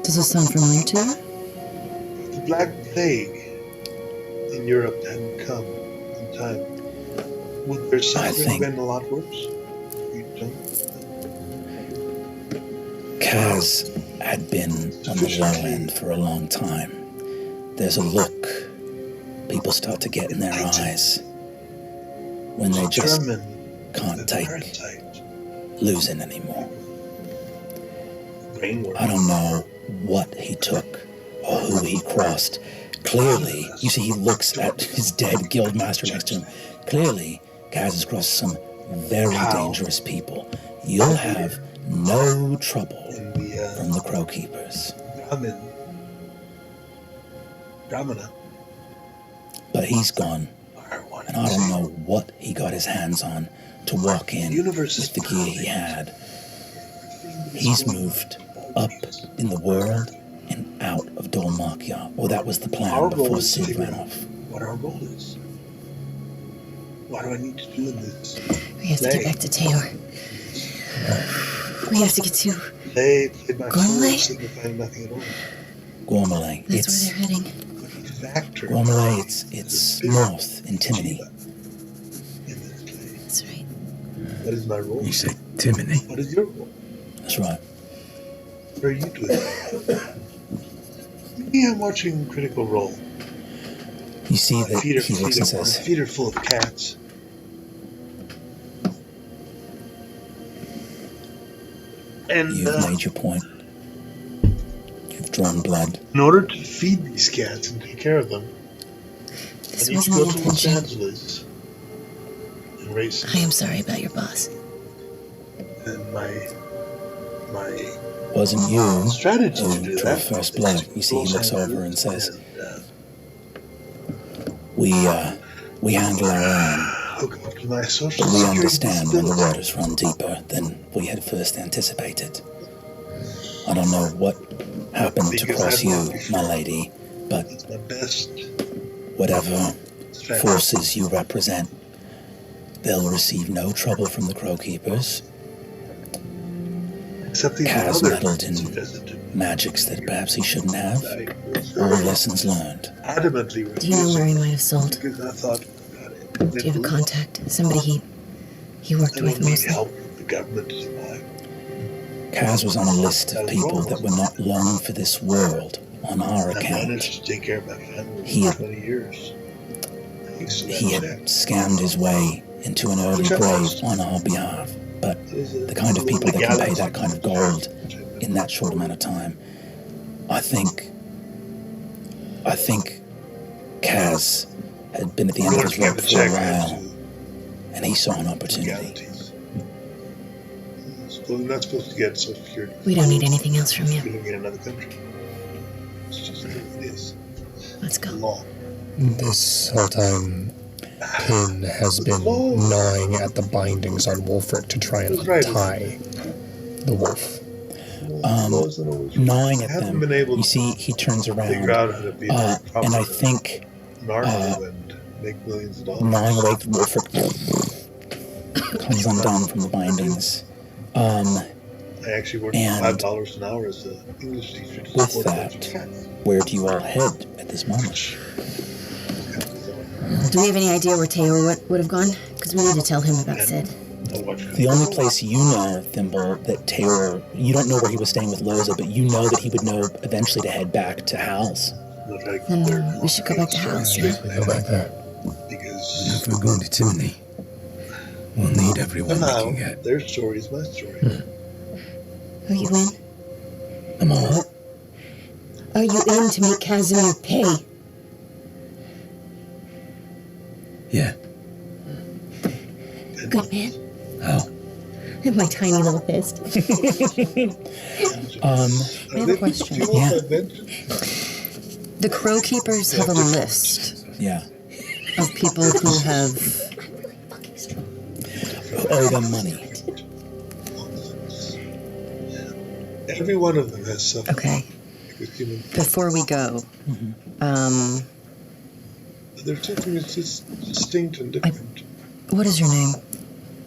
H: Does this sound familiar to you?
C: If the Black Plague in Europe hadn't come in time, would their suffering
D: think-
C: been a lot worse? You don't?
D: Kaz had been on the low end for a long time. There's a look people start to get in their eyes when they just
C: Determine
D: can't
C: the
D: take
C: parasite.
D: losing anymore.
C: Brainworm.
D: I don't know what he took or who he crossed. Clearly, you see, he looks at his dead guildmaster next to him. Clearly, Kaz has crossed some very dangerous people. You'll have no trouble
C: In the
D: from the Crow Keepers.
C: Brahmana.
D: But he's gone,
C: Are one
D: and I don't know what he got his hands on to walk in
C: Universe is
D: with the gear he had. He's moved up in the world and out of Dolmakia. Well, that was the plan
C: Our goal
D: before
C: is to
D: Sid
C: figure
D: ran
C: out
D: off.
C: what our goal is. What do I need to do in this?
H: We have to get back to Tayor. We have to get to.
C: They played by
H: Gormalay?
C: four, signifying nothing at all.
D: Gormalay.
H: That's
D: It's
H: where they're heading.
C: Factor.
D: Gormalay. It's north in Timony.
C: In this place.
H: That's right.
C: What is my role?
E: You say Timony.
C: What is your role?
D: That's right.
C: What are you doing? Me, I'm watching Critical Role.
D: You see
C: My
D: that
C: feet are,
D: he looks and
C: my
D: says,
C: feet are full of cats. And
D: "You've made your point. You've drawn blood.
C: in order to feed these cats and take care of them,
H: This
C: I need to
H: wasn't
C: go
H: my
C: to Los
H: intention.
C: Angeles and race.
H: I am sorry about your boss.
C: And my
D: Wasn't you
C: strategy to
D: who
C: do
D: drew
C: that
D: first blood?" You see, he looks over and says, "We handle our own,
C: hook up to my social
D: but we
C: security
D: understand when the
C: disability.
D: waters run deeper than we had first anticipated. I don't know what happened to
C: Because
D: cross
C: I've
D: you,
C: worked before.
D: my lady, but
C: It's my best
D: whatever
C: strategy.
D: forces you represent, they'll receive no trouble from the Crow Keepers.
C: Except these
D: Kaz
C: other
D: meddled in
C: visited.
D: magics that perhaps he shouldn't have.
C: I
D: All lessons learned.
C: adamantly
H: Do you know where he
C: refused
H: might have sold?
C: because I thought about it.
H: Do you have a contact? Somebody he worked
C: I
H: with
C: don't need
H: mostly?
C: help from the government to survive.
D: Kaz was on a list of people that were not long for this world on our
C: I
D: account.
C: managed to take care of my family
D: He
C: for
D: had-
C: 20 years. Thanks to that
D: He had
C: check.
D: scammed his way into an early grave on our behalf, but the kind of people that can pay that kind of gold in that short amount of time, I think Kaz had been at the end of his rope for a while, and he saw an opportunity.
C: Legalities. Well, they're not supposed to get Social Security.
H: We don't need anything else from you.
C: We don't get another country. It's just the way it is.
H: Let's
C: The
H: go.
C: law.
E: This whole time, Pin has been gnawing at the bindings on Wolfric to try and untie the wolf.
A: Gnawing at
C: I haven't
A: them.
C: been able
A: You
C: to
A: see, he turns
C: figure
A: around,
C: out how to be
A: and I
C: proper
A: think
C: narco and make millions of dollars.
A: gnawing away at Wolfric comes undone from the bindings.
C: I actually work
A: And
C: for $5 an hour as an English teacher to
A: with
C: support a bunch of
A: that,
C: cats.
A: where do you all head at this moment?
H: Do we have any idea where Teo would have gone? Because we need to tell him about Sid.
C: I'll watch
A: The only place you know, Thimble, that Taylor, you don't know where he was staying with Loza, but you know that he would know eventually to head back to Hal's.
H: Then we should go back to Hal's, yeah?
E: Go back there.
C: Because
D: If we're going to Timony, we'll need everyone we
C: somehow
D: can get.
C: their story is my story.
H: Are you in?
D: I'm all.
H: Are you in to make Casimir pay?
D: Yeah.
H: Good man.
D: How?
H: My tiny little fist.
G: I have a question.
A: Yeah.
G: The Crow Keepers have a list
A: Yeah.
G: of people who have.
A: Who owe them money.
C: Every one of them has suffered.
G: Okay,
C: With human.
G: before we go,
C: They're something that's just distinct and different,
G: what is your name?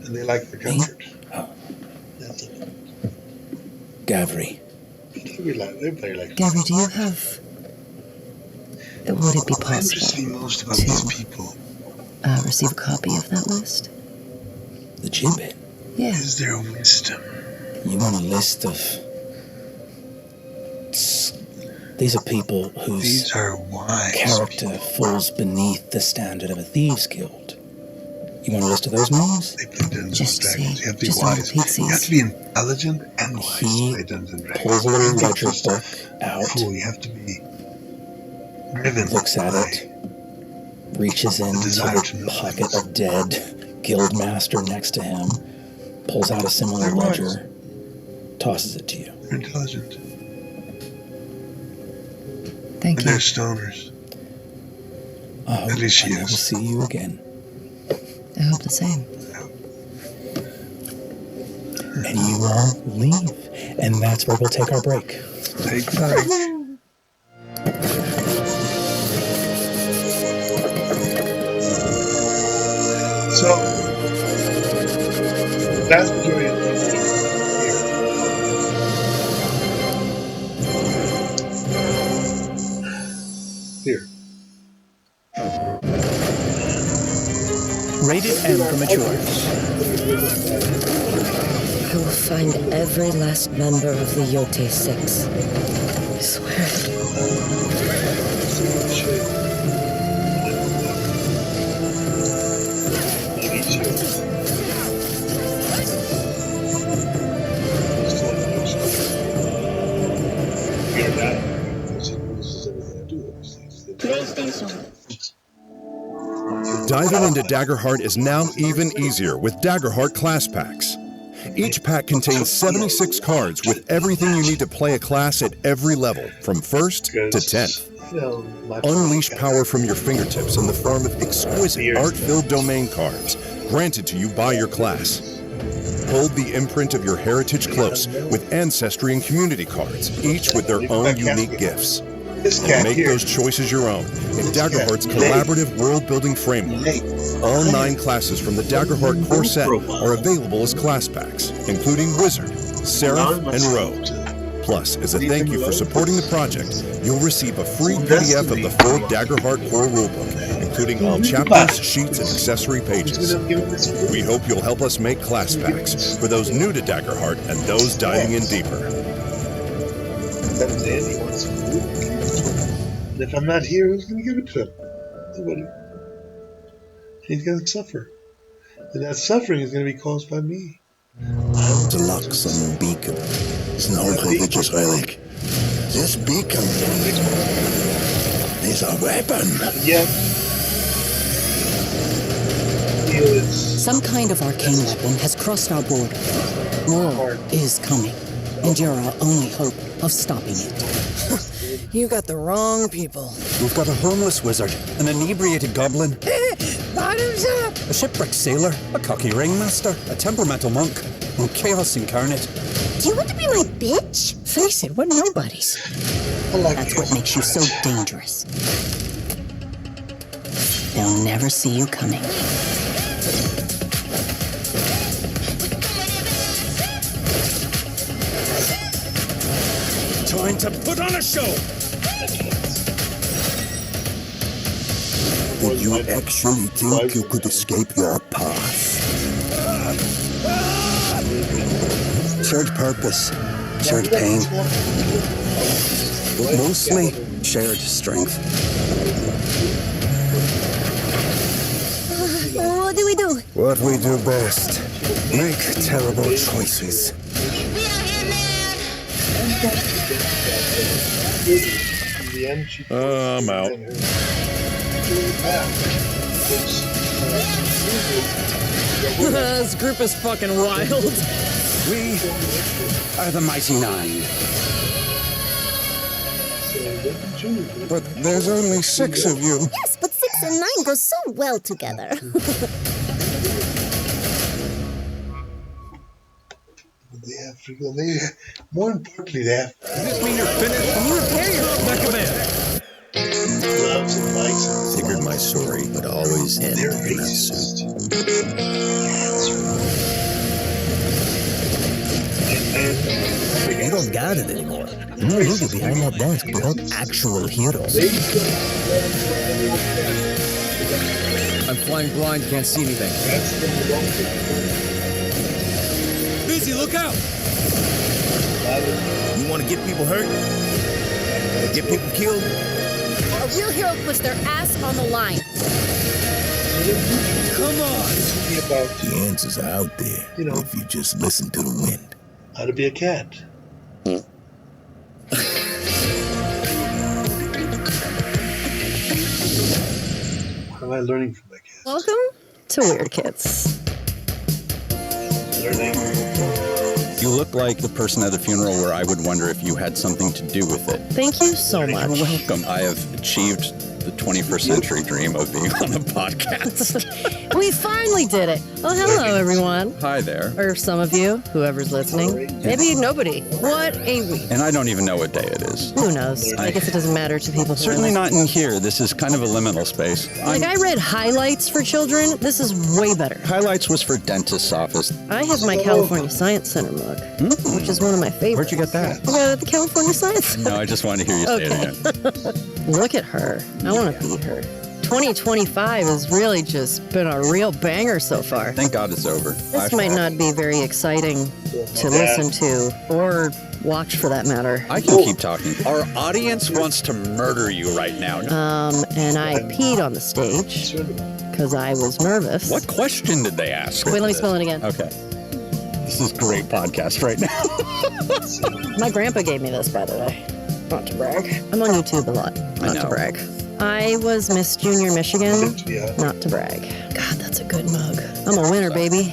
C: and they like the comfort.
A: Oh.
C: That's it.
A: Gavri.
C: Everybody likes.
G: Gabby, do you have. Would it be
C: What interests me
G: possible
C: most about
G: to-
C: these people
G: receive a copy of that list?
A: The Gibbet.
G: Yeah.
C: is their wisdom.
A: You want a list of... These are people whose
C: These are wise.
A: character falls beneath the standard of a thieves' guild. You want a list of those names?
C: They play Dungeons
G: Just
C: and Dragons.
G: see.
C: You have to be
G: Just a little
C: wise. You have
G: pixies.
C: to be intelligent and wise
A: He
C: to play Dungeons and Dragons.
A: pulls a little
C: You can't
A: ledger
C: just
A: book out,
C: fool. You have to be driven.
A: looks at
C: by
A: it, reaches into
C: desire to
A: the
C: know
A: pocket
C: things.
A: of dead guildmaster next to him, pulls out a similar
C: They're wise.
A: ledger, tosses it to you.
C: They're intelligent.
G: Thank
C: And
G: you.
C: they're stoners.
A: I hope
C: At least she
A: I never
C: is.
A: see you again.
G: I hope the same.
A: And you all leave. And that's where we'll take our break.
C: Take a break. So, the vast majority of people here.
D: Rated M for mature.
I: I will find every last member of the Yote Six. I swear.
J: Diving into Daggerheart is now even easier with Daggerheart class packs. Each pack contains 76 cards with everything you need to play a class at every level, from 1st to 10th. Unleash power from your fingertips in the form of exquisite art-filled domain cards, granted to you by your class. Hold the imprint of your heritage close with Ancestry and Community cards, each with their own unique gifts. Make those choices your own in Daggerheart's collaborative world-building framework. All 9 classes from the Daggerheart core set are available as class packs, including Wizard, Seraph, and Rogue. Plus, as a thank you for supporting the project, you'll receive a free PDF of the full Daggerheart core rulebook, including all chapters, sheets, and accessory pages. We hope you'll help us make class packs for those new to Daggerheart and those diving in deeper.
C: That's it. He wants some food. And if I'm not here, who's going to give it to him? Nobody. He's going to suffer. And that suffering is going to be caused by me.
K: The Luxon beacon is an old religious relic. This beacon is a weapon.
C: Yes.
G: Some kind of arcane weapon has crossed our border.
L: War is coming, and you're our only hope of stopping it.
F: You got the wrong people.
K: We've got a homeless wizard, an inebriated goblin,
F: Bottoms up!
K: a shipwrecked sailor, a cocky ringmaster, a temperamental monk, and chaos incarnate.
H: Do you want to be my bitch?
L: Face it, we're nobodies. That's what makes you so dangerous. They'll never see you coming.
K: Time to put on a show! Did you actually think you could escape your past? Shared purpose, shared pain, but mostly shared strength.
H: What do we do?
K: What we do best, make terrible choices.
C: In the end, she
E: I'm out.
F: This group is fucking wild.
K: We are the Mighty Nine. But there's only 6 of you.
H: Yes, but 6 and 9 go so well together.
C: They have freaking. More importantly, they have
K: Does this mean you're finished? You repair yourself, Mecha Man.
C: gloves and lights.
K: Figured my story would always end
C: Their
K: in that
C: faces.
K: suit.
D: You don't got it anymore. You know who behind that desk without actual heroes.
F: I'm flying blind, can't see anything.
M: Busy, look out! You want to get people hurt? Or get people killed?
B: A real hero puts their ass on the line.
M: Come on!
K: The answers are out there if you just listen to the wind.
C: How to be a cat. What am I learning from my kids?
G: Welcome to Weird Kids.
C: Learning.
N: You look like the person at a funeral where I would wonder if you had something to do with it.
G: Thank you so much.
N: You're welcome. I have achieved the 21st century dream of being on a podcast.
G: We finally did it. Oh, hello, everyone.
N: Hi there.
G: Or some of you, whoever's listening. Maybe nobody. What a week.
N: And I don't even know what day it is.
G: Who knows? I guess it doesn't matter to people who
N: Certainly
G: are
N: not in here. This is kind of a liminal space.
G: Like, I read highlights for children. This is way better.
N: Highlights was for dentist's office.
G: I have my California Science Center mug, which is one of my favorites.
N: Where'd you get that?
G: I got it at the California Science Center.
N: No, I just wanted to hear you say it again.
G: Look at her. I want to beat her. 2025 has really just been a real banger so far.
N: Thank God it's over.
G: This might not be very exciting to listen to or watch for that matter.
N: I can keep talking. Our audience wants to murder you right now.
G: And I peed on the stage because I was nervous.
N: What question did they ask?
G: Wait, let me spell it again.
N: Okay. This is great podcast right now.
G: My grandpa gave me this, by the way. Not to brag. I'm on YouTube a lot. Not to brag. I was Miss Junior Michigan. Not to brag. God, that's a good mug. I'm a winner, baby.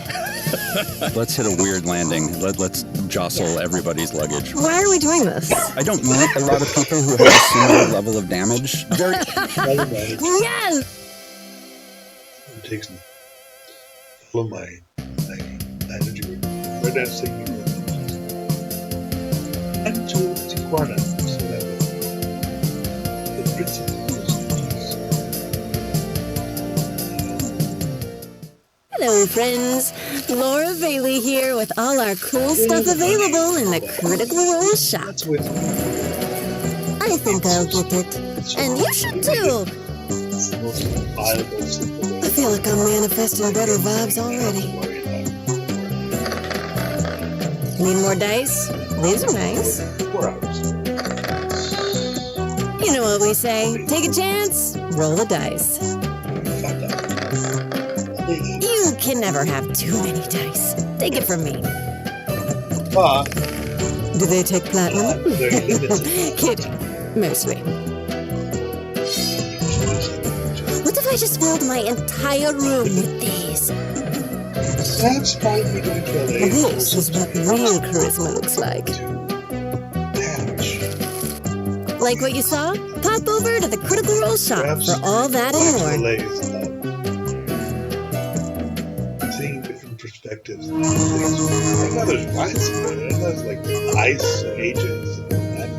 N: Let's hit a weird landing. Let's jostle everybody's luggage.
G: Why are we doing this?
N: I don't meet a lot of people who have a similar level of damage.
G: Yes!
C: It takes me. Follow my energy. Where that's taking me. And to Tijuana. So that the princess.
H: Hello, friends. Laura Bailey here with all our cool stuff available in the Critical Role shop. I think I'll get it. And you should too. I feel like I'm manifesting better vibes already. Need more dice? These are nice. You know what we say. Take a chance, roll the dice. You can never have too many dice. Take it from me. Do they take platinum? Kidding. Mostly. What if I just filled my entire room with these?
C: That's fine. We're going to LA.
H: This is what real charisma looks like. Like what you saw? Pop over to the Critical Role shop for all that and more.
C: LA is about seeing different perspectives. I know there's violence in there. I know there's like ICE agents and that.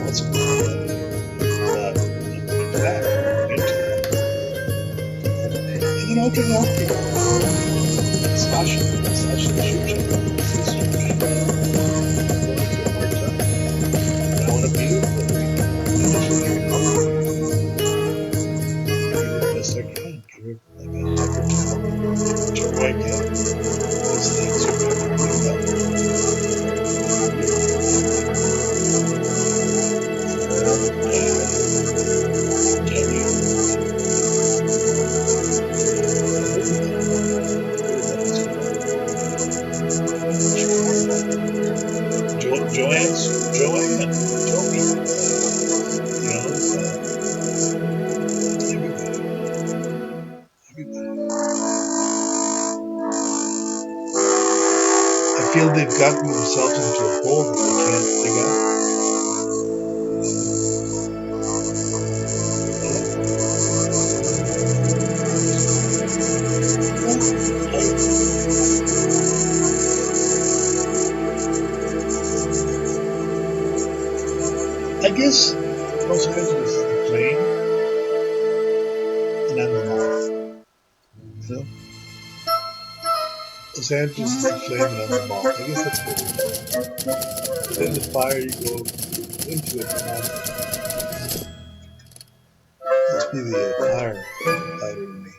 C: Lots of that. And you know, open up. Sasha the shoot. I want to be with her. Best I can. Give her like a Tucker to right now. Those things are going to Joanne, Toby, you know, everybody. I feel they've gotten themselves into a hole that they can't dig out. I guess Los Angeles is the plane, and I'm the mall. You know? Los Angeles is the plane, and I'm the mall. I guess that's what it is. Then the fire, you go into it. Must be the firefighter in me.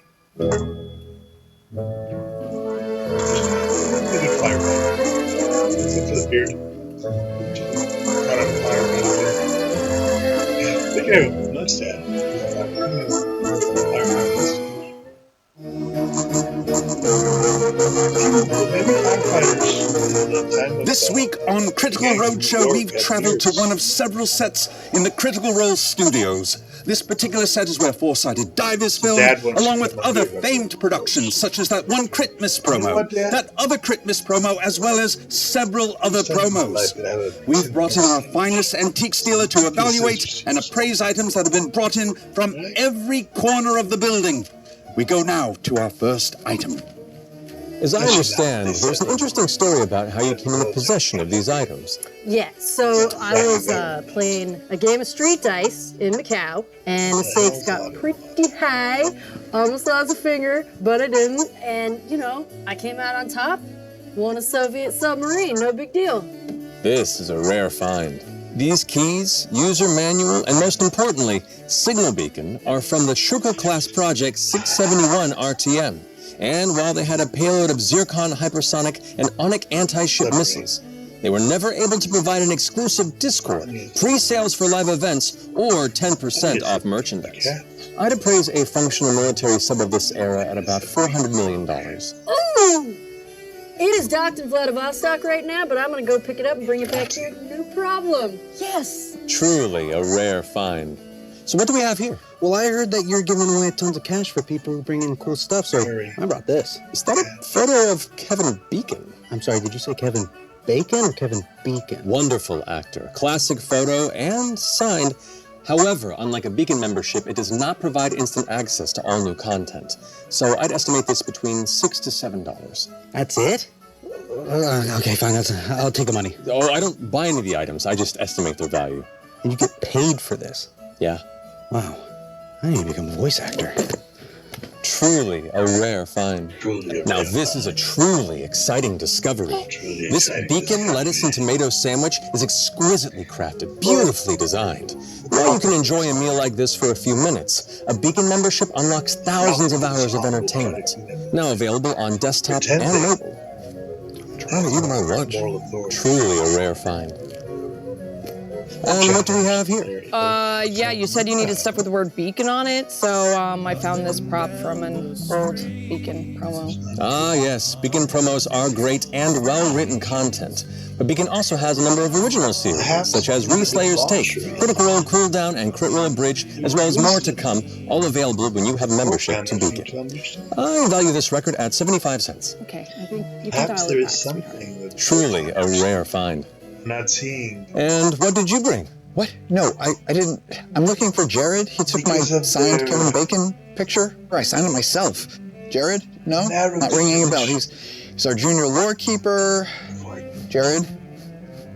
C: I'm a good firefighter. Except for the beard. Not a firefighter. I think I have a mustache.
O: This week on Critical Roadshow, we've traveled to one of several sets in the Critical Role studios. This particular set is where Four-Sided Divers filmed, along with other famed productions, such as that one Critmas promo, that other Critmas promo, as well as several other promos. We've brought in our finest antique dealer to evaluate and appraise items that have been brought in from every corner of the building. We go now to our first item.
P: As I understand, there's an interesting story about how you came into possession of these items.
G: Yeah, so I was playing a game of street dice in Macau, and the stakes got pretty high. Almost lost a finger, but I didn't. And, you know, I came out on top, won a Soviet submarine, no big deal.
P: This is a rare find. These keys, user manual, and most importantly, signal beacon are from the Shuka-class Project 671 RTM. And while they had a payload of Zircon hypersonic and Onyx anti-ship missiles, they were never able to provide an exclusive Discord, pre-sales for live events, or 10% off merchandise. I'd appraise a functional military sub of this era at about $400 million.
G: Ooh! It is docked in Vladivostok right now, but I'm gonna go pick it up and bring it back here. No problem. Yes!
P: Truly a rare find. So what do we have here?
Q: Well, I heard that you're giving away tons of cash for people who bring in cool stuff, so I brought this.
P: Is that a photo of Kevin Beacon?
Q: I'm sorry, did you say Kevin Bacon or Kevin Beacon?
P: Wonderful actor. Classic photo and signed. However, unlike a Beacon membership, it does not provide instant access to all new content. So I'd estimate this between $6 to $7.
Q: That's it? Okay, fine. I'll take the money.
P: Oh, I don't buy any of the items. I just estimate their value.
Q: And you get paid for this?
P: Yeah.
Q: Wow. I need to become a voice actor.
P: Truly a rare find. Now this is a truly exciting discovery. This Beacon lettuce and tomato sandwich is exquisitely crafted, beautifully designed. While you can enjoy a meal like this for a few minutes, a Beacon membership unlocks thousands of hours of entertainment. Now available on desktop and mobile.
J: Trying to eat my lunch.
P: Truly a rare find. And what do we have here?
R: Yeah, you said you needed stuff with the word beacon on it, so I found this prop from an old Beacon promo.
P: Ah, yes. Beacon promos are great and well-written content. But Beacon also has a number of original series, such as Reslayer's Take, Critical Role Cooldown, and Crit Roll Bridge, as well as more to come, all available when you have membership to Beacon. I value this record at 75 cents.
R: Okay, I think you can
C: Perhaps
R: dial
C: there
R: it
C: is
R: back.
C: something that
P: Truly a rare find.
C: I'm not seeing.
P: And what did you bring?
S: What? No, I didn't. I'm looking for Jared. He took my signed Kevin Bacon picture. I signed it myself. Jared? No? Not ringing a bell. He's our junior lore keeper. Jared?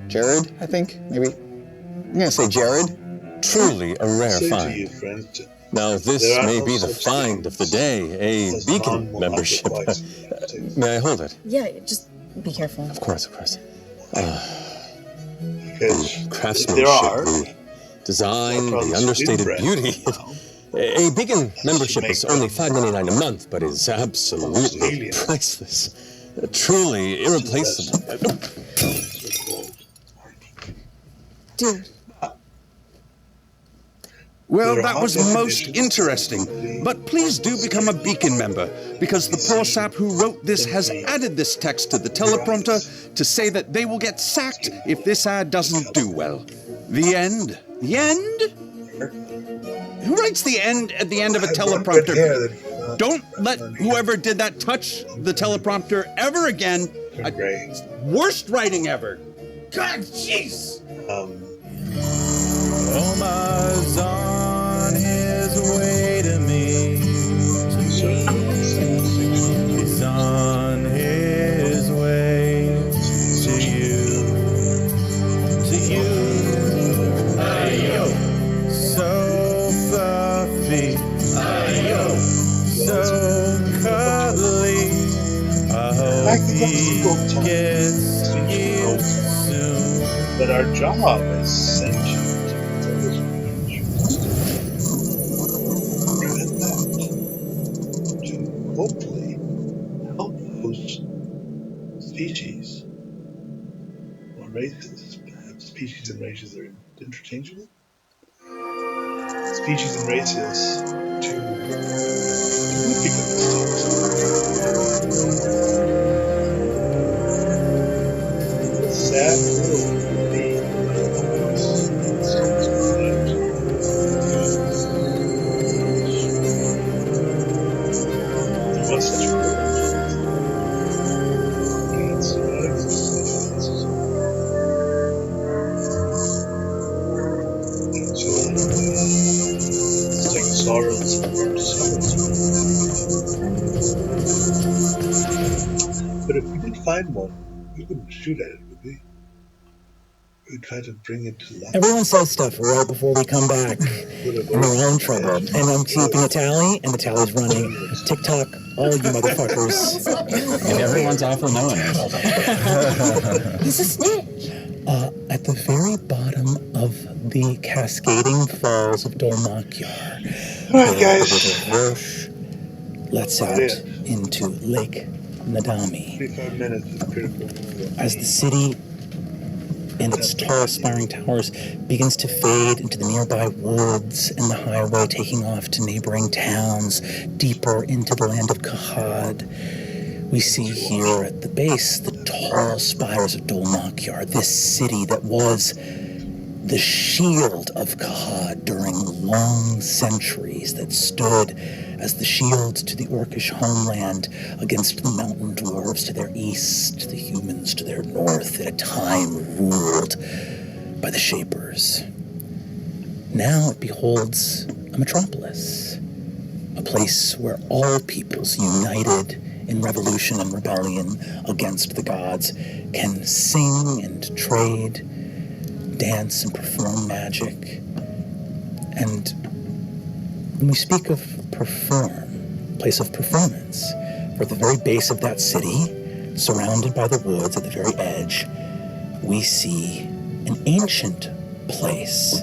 S: Jared, I think? Maybe. I'm going to say Jared.
P: Truly a rare
C: Say to
P: find.
C: you, friends,
P: Now, this
C: there are
P: may
C: no
P: be the
C: such
P: find of the day, a Beacon membership. May I hold it?
B: Yeah, just be careful.
P: Of course, of course.
C: because
P: Craftsmanship,
C: there are,
P: the design,
C: probably
P: the understated
C: inbred.
P: beauty. A Beacon membership is only $5.99 a month, but is absolutely priceless. Truly irreplaceable.
R: Dude.
O: Well, that was most interesting. But please do become a Beacon member, because the poor sap who wrote this has added this text to the teleprompter to say that they will get sacked if this ad doesn't do well. The end. The end? Who writes the end at the end of a teleprompter? Don't let whoever did that touch the teleprompter ever again. Worst writing ever. God, jeez.
D: Omar's on his way to me. He's on his way to you. To you. Ayo. So fluffy. Ayo. So cuddly. I hope he gets to you soon.
C: But our job is sentient. Hopefully help those species or races. Perhaps species and races are interchangeable. Species and races to become extinct. The sad world would be what's such a world? It's not existence. So it's like sorrows or sorrows. But if we did find one, we wouldn't shoot at it, would we? We'd try to bring it to life.
D: Everyone says stuff right before we come back in their own trouble. And I'm keeping a tally, and the tally's running. TikTok, all you motherfuckers.
N: And everyone's awful knowing it.
B: He's a snitch.
D: At the very bottom of the cascading falls of Dolmakyar,
C: Alright, guys.
D: the river Rosh lets out into Lake Nadami.
C: 45 minutes is critical.
D: As the city and its tall, spiring towers begins to fade into the nearby woods and the highway, taking off to neighboring towns, deeper into the land of Kahad. We see here at the base the tall spires of Dolmakyar, this city that was the shield of Kahad during long centuries, that stood as the shield to the Orcish homeland against the mountain dwarves to their east, the humans to their north, at a time ruled by the Shapers. Now it beholds a metropolis, a place where all peoples united in revolution and rebellion against the gods can sing and trade, dance and perform magic. And when we speak of perform, place of performance, for at the very base of that city, surrounded by the woods at the very edge, we see an ancient place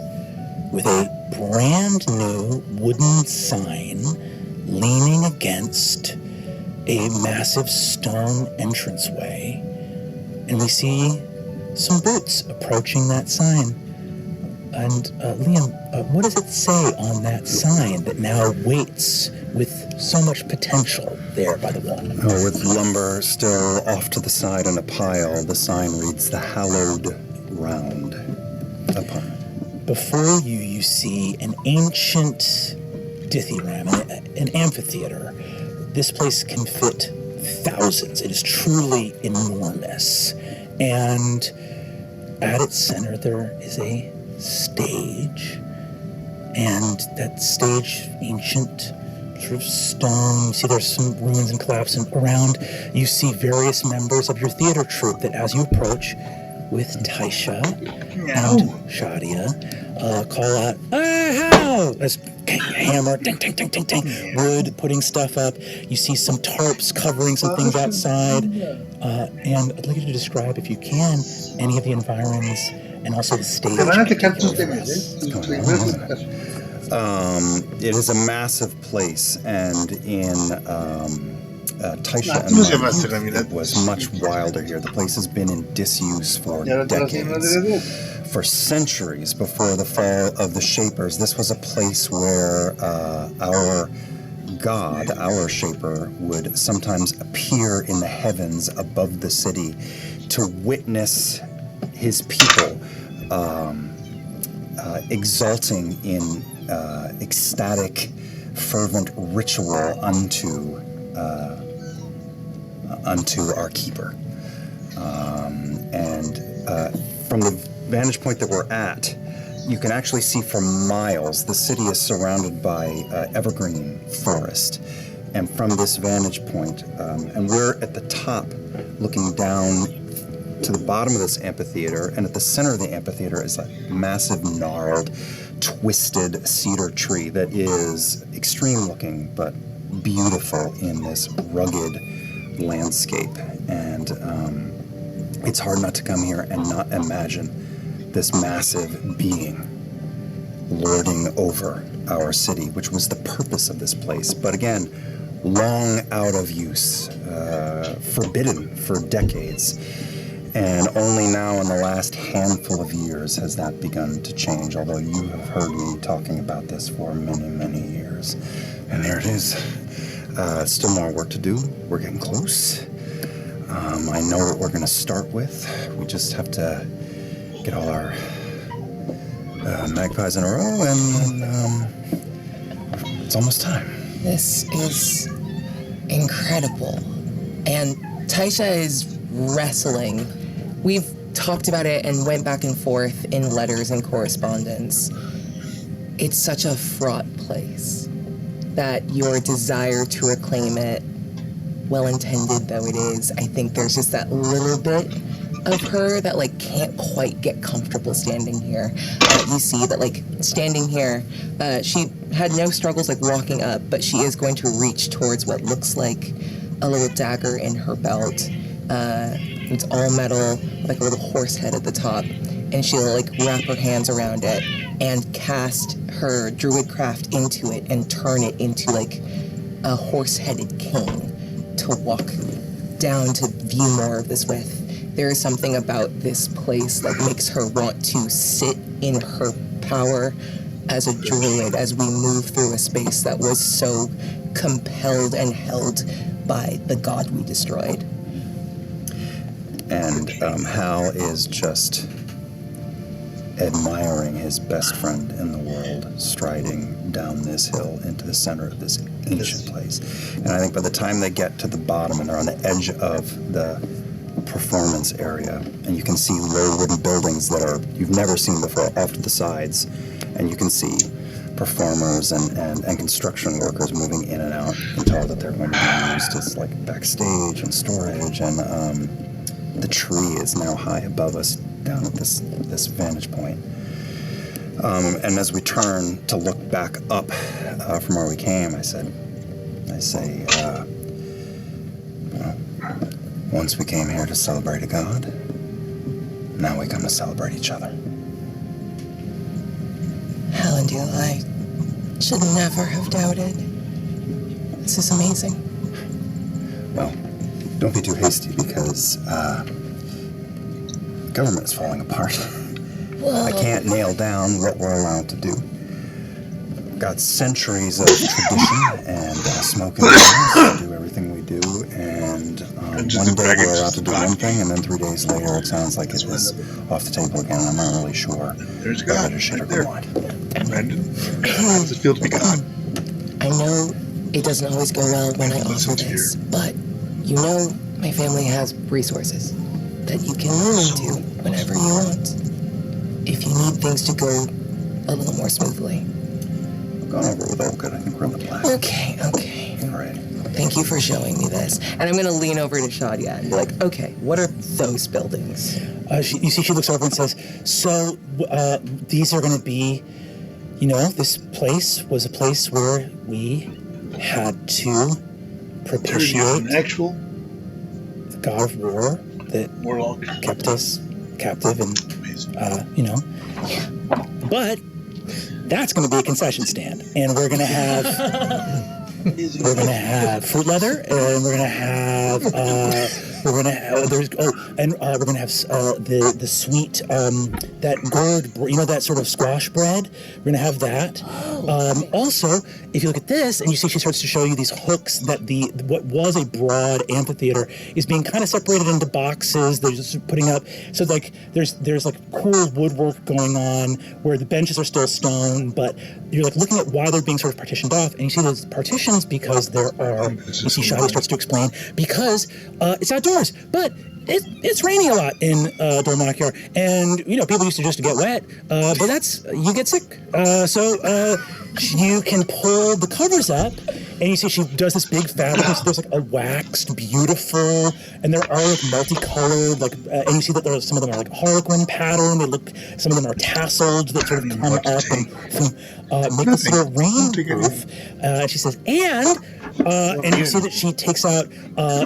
D: with a brand new wooden sign leaning against a massive stone entranceway, and we see some boots approaching that sign. Liam, what does it say on that sign that now waits with so much potential there by the wall?
S: Oh, with lumber still off to the side in a pile, the sign reads "The Hallowed Round" upon it.
D: Before you, you see an ancient dithyramb, an amphitheater. This place can fit thousands. It is truly enormous. And at its center, there is a stage. And that stage, ancient, sort of stone. You see there's some ruins and collapse, and around you see various members of your theater troupe that as you approach with Taisha and Shadia, call out, "How!" as hammer, ding, ding, ding, ding, ding, wood, putting stuff up. You see some tarps covering some things outside. And I'd like you to describe, if you can, any of the environs and also the stage.
S: It is a massive place, and in Taisha and it was much wilder here. The place has been in disuse for decades. For centuries before the fall of the Shapers, this was a place where our god, our Shaper, would sometimes appear in the heavens above the city to witness his people exulting in ecstatic, fervent ritual unto our keeper. From the vantage point that we're at, you can actually see for miles the city is surrounded by evergreen forest. And from this vantage point, and we're at the top looking down to the bottom of this amphitheater, and at the center of the amphitheater is a massive, gnarled, twisted cedar tree that is extreme looking but beautiful in this rugged landscape. And it's hard not to come here and not imagine this massive being lording over our city, which was the purpose of this place. But again, long out of use, forbidden for decades. And only now in the last handful of years has that begun to change, although you have heard me talking about this for many, many years. And there it is. Still more work to do. We're getting close. I know what we're going to start with. We just have to get all our magpies in a row, and it's almost time.
T: This is incredible. And Taisha is wrestling. We've talked about it and went back and forth in letters and correspondence. It's such a fraught place that your desire to reclaim it, well-intended though it is, I think there's just that little bit of her that can't quite get comfortable standing here. You see that standing here, she had no struggles walking up, but she is going to reach towards what looks like a little dagger in her belt. It's all metal, like a little horse head at the top, and she'll wrap her hands around it and cast her druid craft into it and turn it into a horse-headed cane to walk down to view more of this with. There is something about this place that makes her want to sit in her power as a druid as we move through a space that was so compelled and held by the god we destroyed.
S: And Hal is just admiring his best friend in the world striding down this hill into the center of this ancient place. And I think by the time they get to the bottom and they're on the edge of the performance area, and you can see low wooden buildings that you've never seen before off to the sides, and you can see performers and construction workers moving in and out. You can tell that they're going to be used as backstage and storage, and the tree is now high above us down at this vantage point. And as we turn to look back up from where we came, I say, once we came here to celebrate a god, now we come to celebrate each other.
T: Hallandil, I should never have doubted. This is amazing.
S: Well, don't be too hasty, because the government is falling apart. I can't nail down what we're allowed to do. Got centuries of tradition and smoke and mirrors to do everything we do, and one day we're allowed to do one thing, and then 3 days later it sounds like it is off the table again. I'm not really sure whether to shit or go on.
C: Brandon, how does it feel to be God?
T: I know it doesn't always go well when I offer this, but you know my family has resources that you can lean into whenever you want. If you need things to go a little more smoothly.
S: I've gone over it with Olga. I think we're on the plan.
T: Okay.
S: All right.
T: Thank you for showing me this. And I'm going to lean over to Shadia and be like, okay, what are those buildings?
D: You see, she looks over and says, so these are going to be, this place was a place where we had to propitiate the god of war that kept us captive and, But that's going to be a concession stand. And we're going to have... fruit leather, and we're gonna have the sweet that gourd, that sort of squash bread. We're gonna have that. Also, if you look at this, and you see, she starts to show you these hooks that what was a broad amphitheater is being kind of separated into boxes. They're just putting up, so like there's like cool woodwork going on where the benches are still stone, but you're like looking at why they're being sort of partitioned off, and you see those partitions because there are. You see, Shadi starts to explain because it's outdoors, but it's rainy a lot in Dormakir, and people used to just get wet, but you get sick. So you can pull the covers up, and you see she does this big fabric. So there's like a waxed, beautiful, and there are like multicolored, and you see that some of them are like harlequin pattern. Some of them are tasseled that sort of come up and make this little rainproof. She says, and you see that she takes out,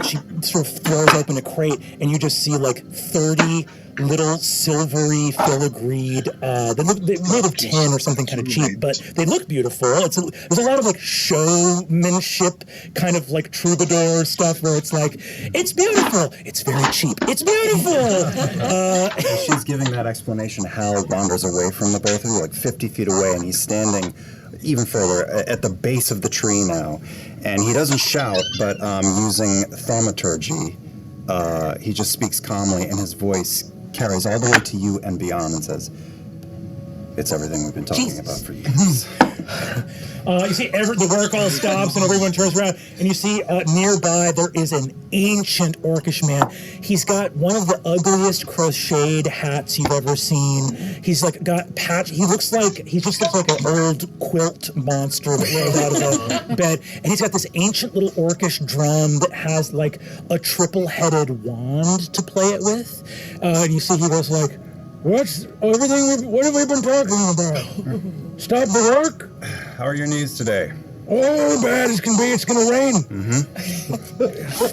D: she sort of throws open a crate, and you just see like 30 little silvery filigreed, they're made of tin or something kind of cheap, but they look beautiful. There's a lot of like showmanship, kind of like troubadour stuff where it's like, it's beautiful, it's very cheap, it's beautiful.
S: She's giving that explanation. Hal wanders away from the both of you, like 50 feet away, and he's standing even further at the base of the tree now, and he doesn't shout, but using thaumaturgy, he just speaks calmly, and his voice carries all the way to you and beyond and says, it's everything we've been talking about for years.
A: You see the work all stops and everyone turns around, and you see nearby there is an ancient orcish man. He's got one of the ugliest crocheted hats you've ever seen. He's like got patch. He just looks like an old quilt monster that rolled out of a bed. And he's got this ancient little orcish drum that has like a triple-headed wand to play it with. And you see he goes like, what have we been talking about? Stop the work?
S: How are your knees today?
A: Oh, bad as can be. It's going to rain.
S: Mm-hmm.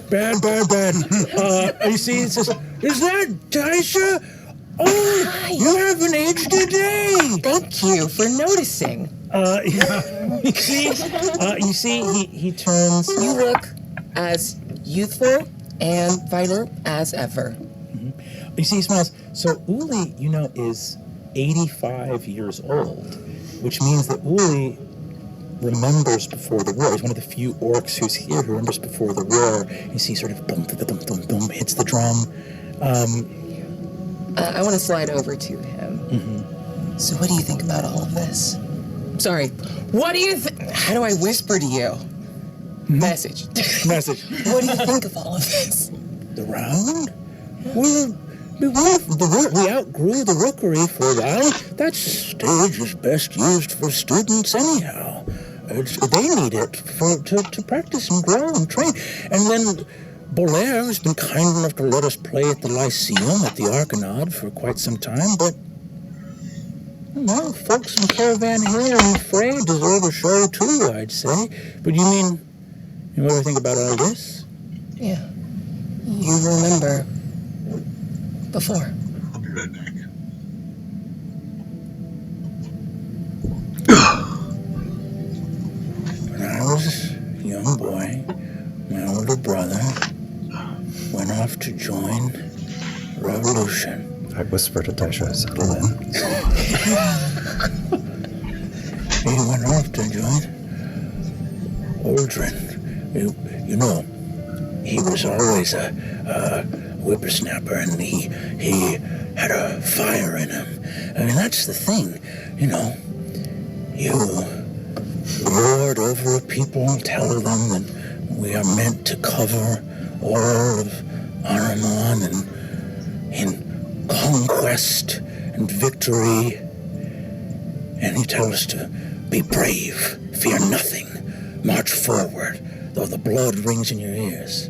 A: Bad. You see, it says, is that Taisha? Oh, hi. You haven't aged a day.
T: Thank you for noticing.
A: You see, he turns.
T: You look as youthful and vital as ever.
A: You see, he smiles. So Uli, is 85 years old, which means that Uli remembers before the war. He's one of the few orcs who's here who remembers before the war. You see sort of boom, hits the drum.
T: I want to slide over to him.
A: Mm-hmm.
T: So what do you think about all of this? Sorry, what do you think? How do I whisper to you? Message.
A: What
T: do you think of all of this?
A: The round? Well, we outgrew the rookery for a while. That stage is best used for students anyhow. They need it to practice and grow and train. And then Bolaire has been kind enough to let us play at the Lyceum at the Arcanad for quite some time, but folks in Caravan Hill and Frey deserve a show too, I'd say. But you ever think about all this?
T: Yeah. You remember before.
C: I'll be right back.
D: When I was a young boy, my older brother went off to join the revolution.
S: I whisper to Taisha, settle in.
D: He went off to join Aldrin. You know, he was always a whippersnapper, and he had a fire in him. I mean, that's the thing, you know. You lord over people, tell them that we are meant to cover all of Ahriman and in conquest and victory. And you tell us to be brave, fear nothing, march forward, though the blood rings in your ears.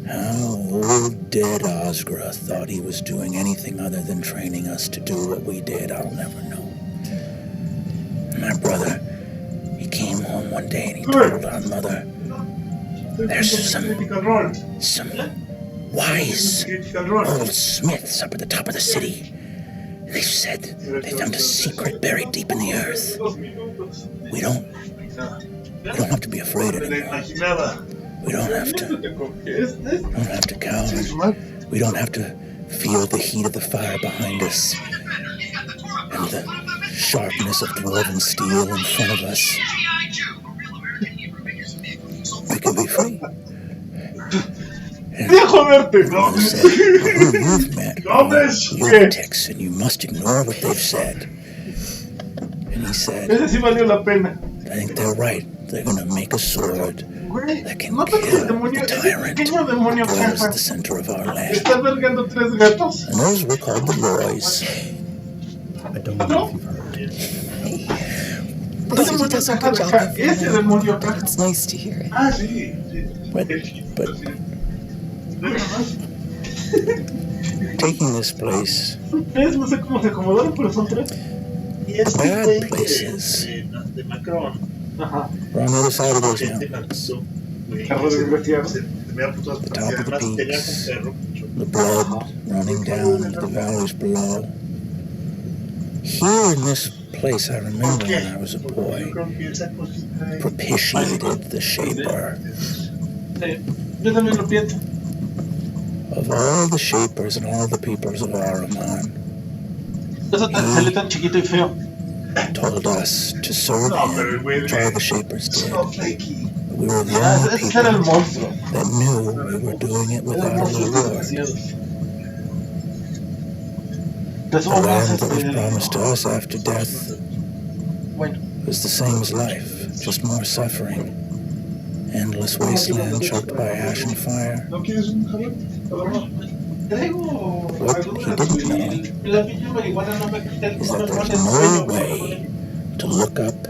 D: How old dead Osgra thought he was doing anything other than training us to do what we did, I'll never know. My brother, he came home one day and he told our mother, there's some wise old smiths up at the top of the city. They said they found a secret buried deep in the earth. We don't have to be afraid anymore. We don't have to cower. We don't have to feel the heat of the fire behind us and the sharpness of dwarven steel in front of us. We can be free. You've met lunatics, and you must ignore what they've said. And he said, I think they're right. They're going to make a sword that can kill the tyrant who dwells at the center of our land. And those were called the Loys.
E: I don't know if you've heard.
T: But he does a good job of it. It's nice to hear it.
D: But taking this place, the bad places are on the other side of those mountains. The top of the peaks, the blood running down into the valleys below. Here in this place, I remember when I was a boy, propitiated the Shaper. Of all the Shapers and all the peoples of Ahriman, he told us to serve him, which all the Shapers did. We were the only people that knew we were doing it without a reward. The land that was promised to us after death was the same as life, just more suffering. Endless wasteland choked by ash and fire. What he didn't know is that there's no way to look up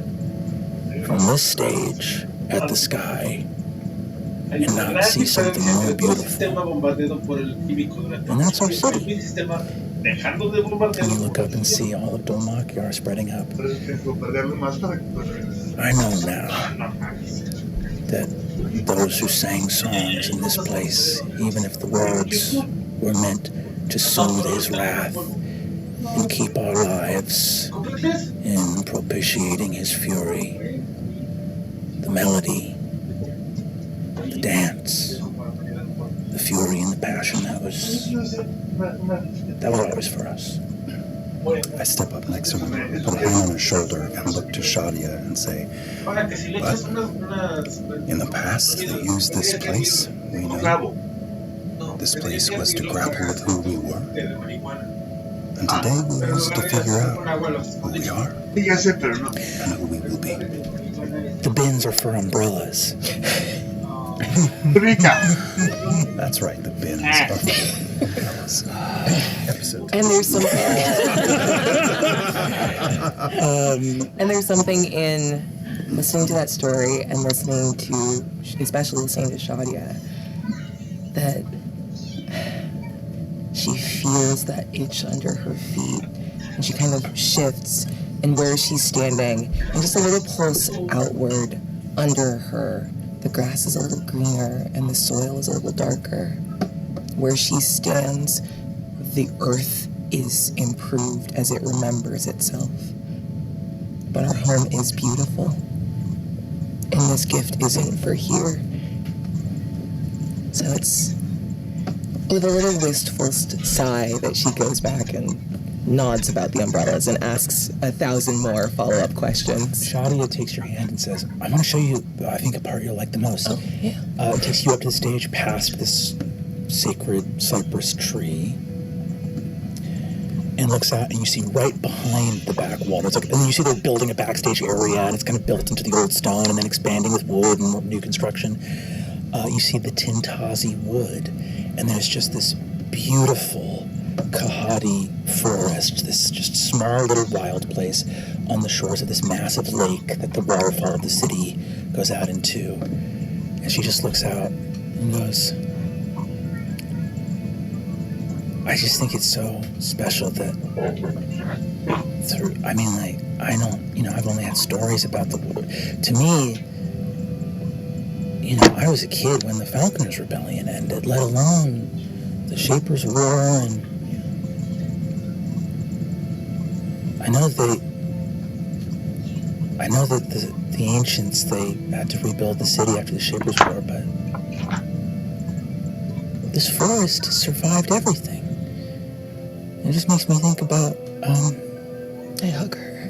D: from this stage at the sky and not see something more beautiful. And that's our city. And you look up and see all of Dolmakyar spreading up. I know now that those who sang songs in this place, even if the words were meant to soothe his wrath and keep our lives in propitiating his fury, the melody, the dance, the fury and the passion, that was always for us.
K: I step up next to him, put a hand on his shoulder, and look to Shadia and say, but in the past, they used this place, we know. This place was to grapple with who we were. And today we use it to figure out who we are and who we will be.
D: The bins are for umbrellas.
K: That's right, the bins are for umbrellas.
T: And there's something. And there's something in listening to that story and listening to, especially listening to Shadia, that she feels that itch under her feet, and she kind of shifts, and where she's standing, and just a little pulse outward under her. The grass is a little greener, and the soil is a little darker. Where she stands, the earth is improved as it remembers itself. But our home is beautiful, and this gift isn't for here. So it's With a little wistful sigh that she goes back and nods about the umbrellas and asks 1,000 more follow-up questions.
D: Shadia takes your hand and says, I want to show you, I think, a part you'll like the most.
T: Oh, yeah.
D: It takes you up to the stage past this sacred cypress tree and looks out, and you see right behind the back wall, and then you see they're building a backstage area, and it's kind of built into the old stone and then expanding with wood and new construction. You see the Tintazi wood, and there's just this beautiful Kahati forest, this just small little wild place on the shores of this massive lake that the waterfall of the city goes out into. And she just looks out and goes, I just think it's so special that I've only had stories about to me, I was a kid when the Falconers' Rebellion ended, let alone the Shapers' War, and I know that the ancients, they had to rebuild the city after the Shapers' War, but this forest has survived everything. It just makes me think about,
T: I hug her.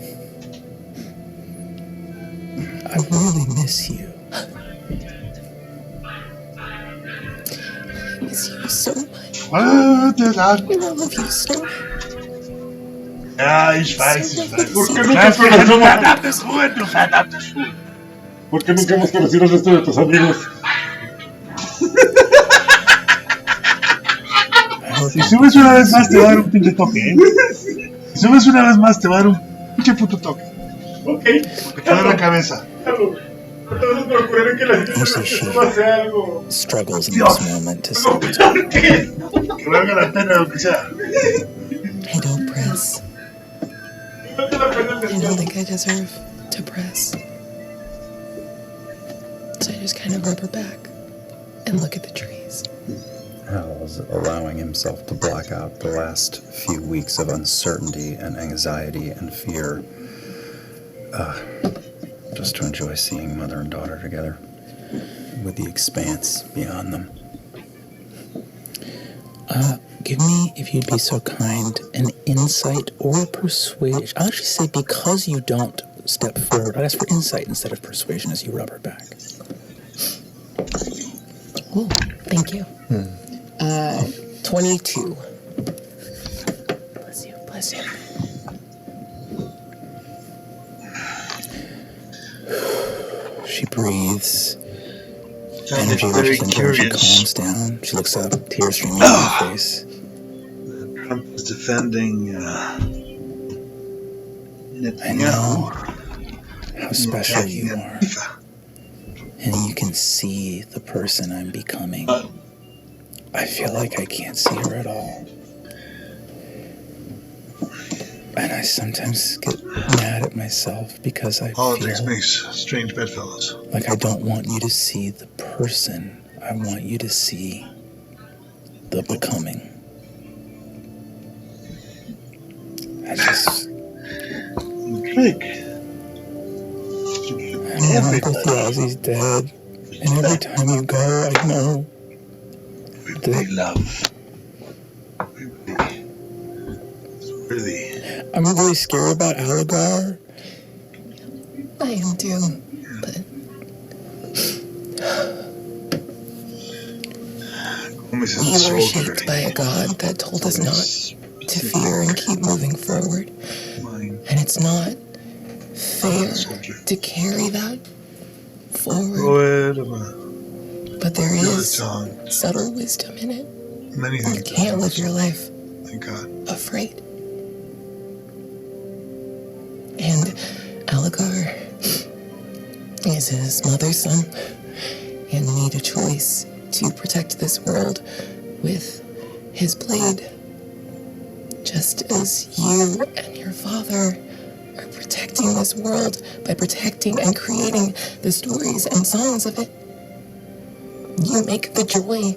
D: I really miss you.
T: I miss you so much.
C: Ah,
T: I love you so much.
C: Ja, ich weiß.
U: ¿Por qué nunca hemos conocido al resto de tus amigos?
C: Si subes una vez más te va a dar un pinche toque, ¿eh? Si subes una vez más te va a dar un pinche puto toque.
U: Ok.
C: Porque te da la cabeza.
U: Entonces procuraré que la gente no hace algo.
D: Struggles in this moment to say
C: Que valga la pena lo que sea.
T: I don't press. I don't think I deserve to press. So I just kind of rub her back and look at the trees.
K: Hal is allowing himself to block out the last few weeks of uncertainty and anxiety and fear, just to enjoy seeing mother and daughter together, with the expanse beyond them.
D: Give me, if you'd be so kind, an insight or persuasion. I'll actually say, because you don't step forward, I'd ask for insight instead of persuasion as you rub her back.
T: Oh, thank you. 22. Bless you, bless you.
D: She breathes. Energy rushes into her. She calms down. She looks up, tears streaming down her face.
C: Trump is defending
D: I know how special you are. And you can see the person I'm becoming. I feel like I can't see her at all. And I sometimes get mad at myself because I
C: Politics
D: feel
C: makes strange bedfellows.
D: like I don't want you to see the person. I want you to see the becoming. I just...
C: Drake.
D: I mean, Uncle Thiazi's dead. And every time you go, I know
C: that... love. Really.
D: I'm really scared about Aligar.
T: I am too, but... We were shaped by a God that told us not to fear and keep moving forward. And it's not fair to carry that forward. But there is subtle wisdom in it. You can't live your life afraid. And Aligar is his mother's son and made a choice to protect this world with his blade, just as you and your father are protecting this world by protecting and creating the stories and songs of it. You make the joy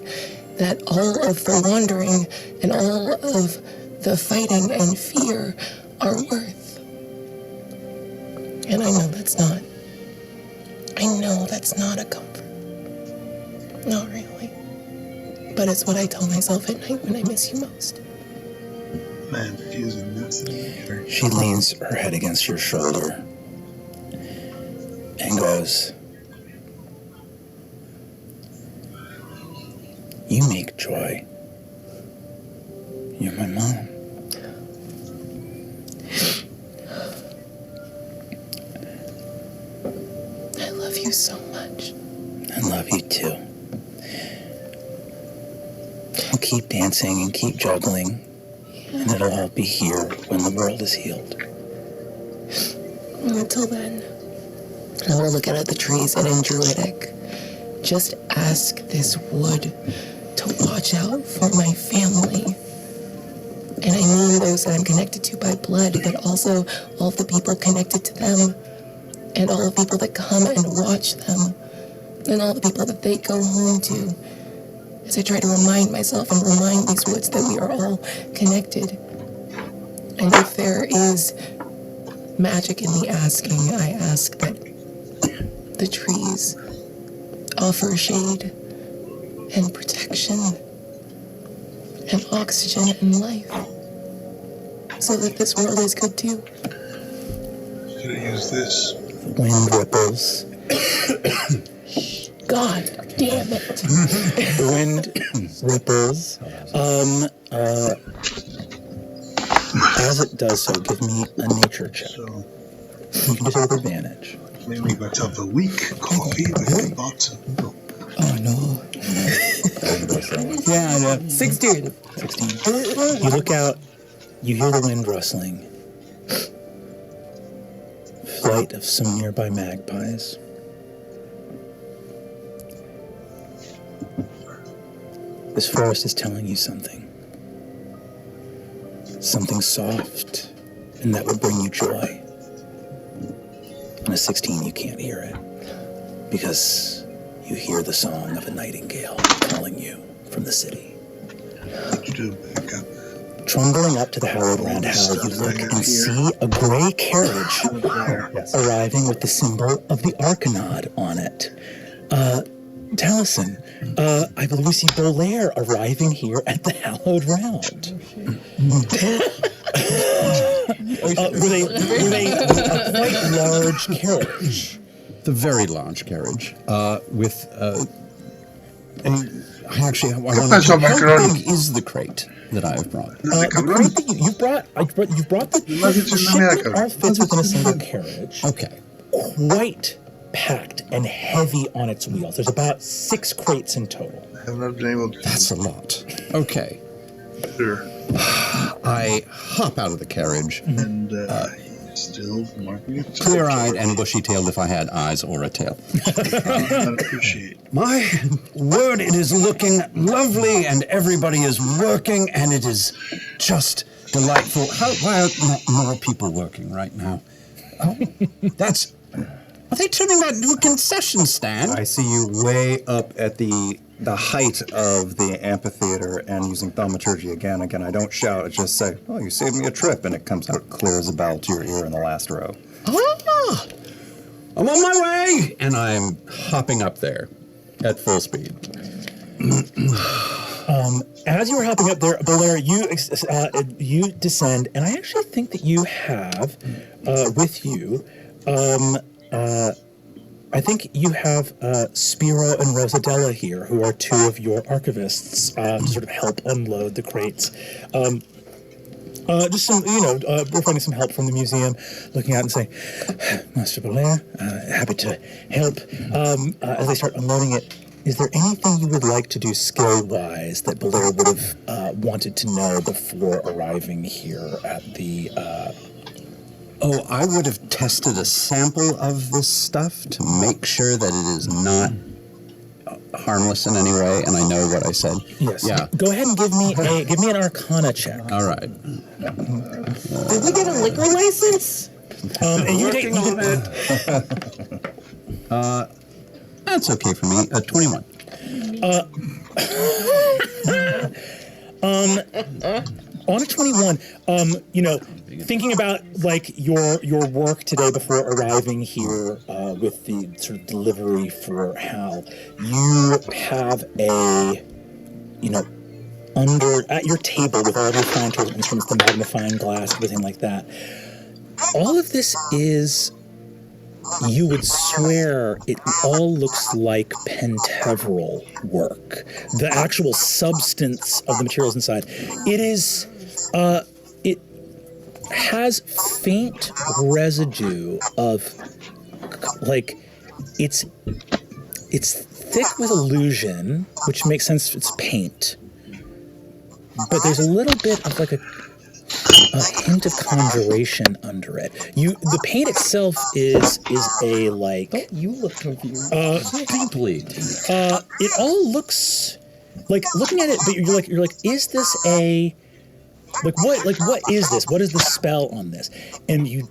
T: that all of the wandering and all of the fighting and fear are worth. And I know that's not a comfort. Not really. but it's what I tell myself at night when I miss you most.
C: Man, fusing this.
D: She leans her head against your shoulder and goes, "You make joy. You're my mom."
T: I love you so much.
D: I love you too. I'll keep dancing and keep juggling, and it'll all be here when the world is healed.
T: And until then, I want to look out at the trees and in Druidic. Just ask this wood to watch out for my family. And I mean those that I'm connected to by blood, but also all the people connected to them, and all the people that come and watch them, and all the people that they go home to, as I try to remind myself and remind these woods that we are all connected. And if there is magic in the asking, I ask that the trees offer shade and protection and oxygen and life, so that this world is good too.
C: Should I use this?
D: The wind ripples.
T: God damn it.
D: The wind ripples. As it does so, give me a nature check. You can do so with advantage.
C: Maybe make myself a weak coffee with a box of milk.
D: Oh no.
T: Yeah, I know. 16.
D: 16. You look out, you hear the wind rustling. Flight of some nearby magpies. This forest is telling you something. Something soft, and that would bring you joy. On a 16, you can't hear it, because you hear the song of a nightingale calling you from the city. Trundling up to the hallowed round Hal, you look and see a gray carriage arriving with the symbol of the Arcanod on it. Taliesin, I believe we see Bolaire arriving here at the hallowed round. With a quite large carriage.
K: The very large carriage, with how big is the crate that I have brought?
A: The crate that you've brought the shipment all fits within a single carriage.
K: Okay.
A: Quite packed and heavy on its wheels. There's about 6 crates in total.
K: That's a lot. Okay.
C: Sure.
K: I hop out of the carriage.
C: And still marking it.
K: Clear-eyed and bushy-tailed if I had eyes or a tail.
C: I appreciate.
K: My word, it is looking lovely, and everybody is working, and it is just delightful. Why are not more people working right now? Oh, that's... Are they turning that into a concession stand?
Q: I see you way up at the height of the amphitheater and using thaumaturgy again. Again, I don't shout. I just say, "Oh, you saved me a trip," and it comes out clear as a bell to your ear in the last row.
K: Ah! I'm on my way! And I'm hopping up there at full speed.
A: As you were hopping up there, Bolaire, you descend, and I actually think that you have with you. I think you have Spiro and Rosadella here, who are 2 of your archivists, to sort of help unload the crates. Just some, we're finding some help from the museum, looking out and saying, "Master Bolaire, happy to help." As they start unloading it, is there anything you would like to do skill-wise that Bolaire would have wanted to know before arriving here at the...
K: Oh, I would have tested a sample of this stuff to make sure that it is not harmless in any way, and I know what I said.
A: Yes.
K: Yeah.
A: Go ahead and give me an Arcana check.
K: All right.
T: Did we get a liquor license?
A: And you're taking
K: That's okay for me. 21.
A: On a 21, thinking about like your work today before arriving here with the sort of delivery for Hal, you have a
D: at your table with all your fine tools and instruments, the magnifying glass, everything like that. All of this is, you would swear it all looks like Penteveral work. The actual substance of the materials inside. It is, it has faint residue of, like, it's thick with illusion, which makes sense, it's paint. But there's a little bit of like a hint of conjuration under it. The paint itself is a like. Oh,
T: you look confused.
D: Deeply. It all looks like, looking at it, but you're like, is this a what is this? What is the spell on this? And you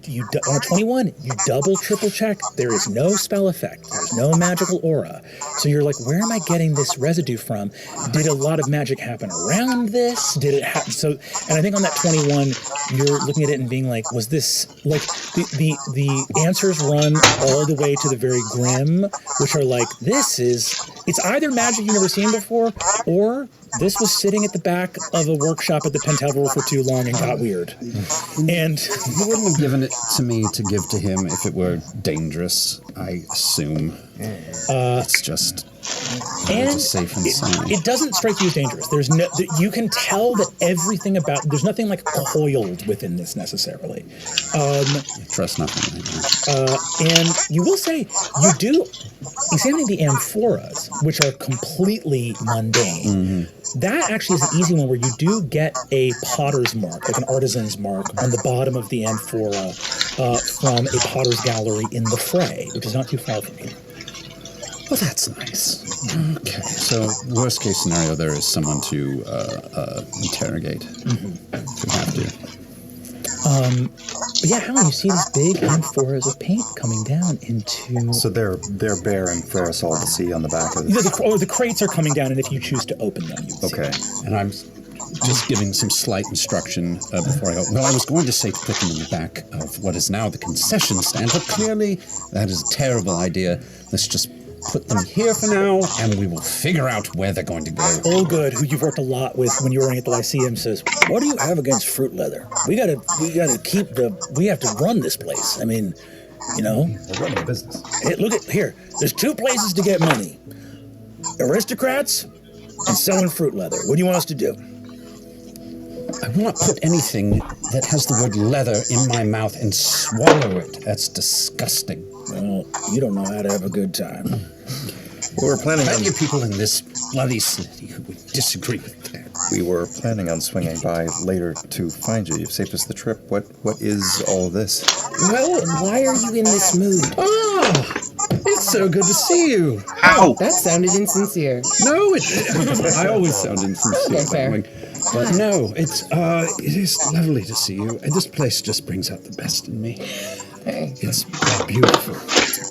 D: on a 21, you double, triple check. There is no spell effect. There's no magical aura. So you're like, where am I getting this residue from? Did a lot of magic happen around this? Did it happen? So, and I think on that 21, you're looking at it and being like, was this like the answers run all the way to the very grim, which are like, it's either magic you've never seen before, or this was sitting at the back of a workshop at the Penteveral for too long and got weird. And
I: you wouldn't have given it to me to give to him if it were dangerous, I assume. It's just safe and sound.
D: It doesn't strike you as dangerous. There's no, you can tell that everything about, there's nothing like coiled within this necessarily.
I: Trust nothing right now.
D: And you will say, examining the amphoras, which are completely mundane, that actually is an easy one where you do get a potter's mark, like an artisan's mark, on the bottom of the amphora from a potter's gallery in the Fray, which is not too far from here.
I: Well, that's nice. Okay, so worst case scenario, there is someone to interrogate. If we have to.
D: But yeah, Helen, you see these big amphoras of paint coming down into...
Q: So they're bare for us all to see on the back of this?
D: Or the crates are coming down, and if you choose to open them, you would
Q: okay.
D: see.
I: And I'm just giving some slight instruction before I go. Well, I was going to say to put them in the back of what is now the concession stand, but clearly that is a terrible idea. Let's just put them here for now, and we will figure out where they're going to go.
D: Allgood, who you've worked a lot with when you were running at the Lyceum, says, "What do you have against fruit leather? We have to run this place. I mean, we're
Q: running a business.
D: Hey, look at here. There's two places to get money: aristocrats and selling fruit leather. What do you want us to do?"
I: I will not put anything that has the word leather in my mouth and swallow it. That's disgusting.
D: Well, you don't know how to have a good time.
Q: Well, we're planning on...
I: Plenty of people in this bloody city who would disagree with that.
Q: We were planning on swinging by later to find you. You've saved us the trip. What is all this?
T: Well, and why are you in this mood?
I: Oh, it's so good to see you.
T: How? That sounded insincere.
I: No, I always sound insincere.
T: Okay, fair.
I: But no, it is lovely to see you, and this place just brings out the best in me.
T: Hey.
I: It's beautiful.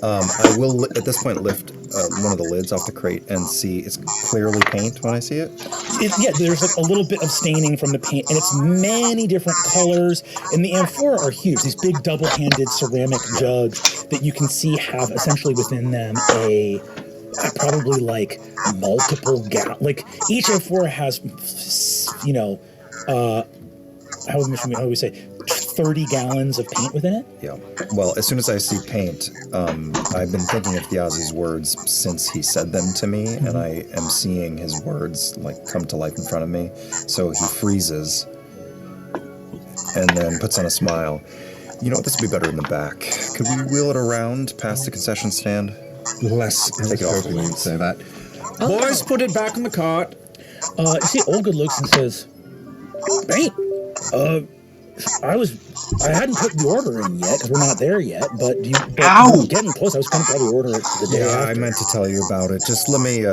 Q: I will, at this point, lift one of the lids off the crate and see it's clearly paint when I see it.
D: There's like a little bit of staining from the paint, and it's many different colors. And the amphora are huge. These big double-handed ceramic jugs that you can see have essentially within them probably like multiple like each amphora has, how would we say, 30 gallons of paint within it?
Q: Yeah. Well, as soon as I see paint, I've been thinking of Thiazi's words since he said them to me, and I am seeing his words like come to life in front of me. So he freezes and then puts on a smile. You know what? This would be better in the back. Could we wheel it around past the concession stand?
I: Take it off. We won't say that. Boys, put it back in the cart.
D: You see, Allgood looks and says, "Paint. I hadn't put the order in yet because we're not there yet. But we're getting close. I was going to probably order it the day after.
Q: I meant to tell you about it. Just let me.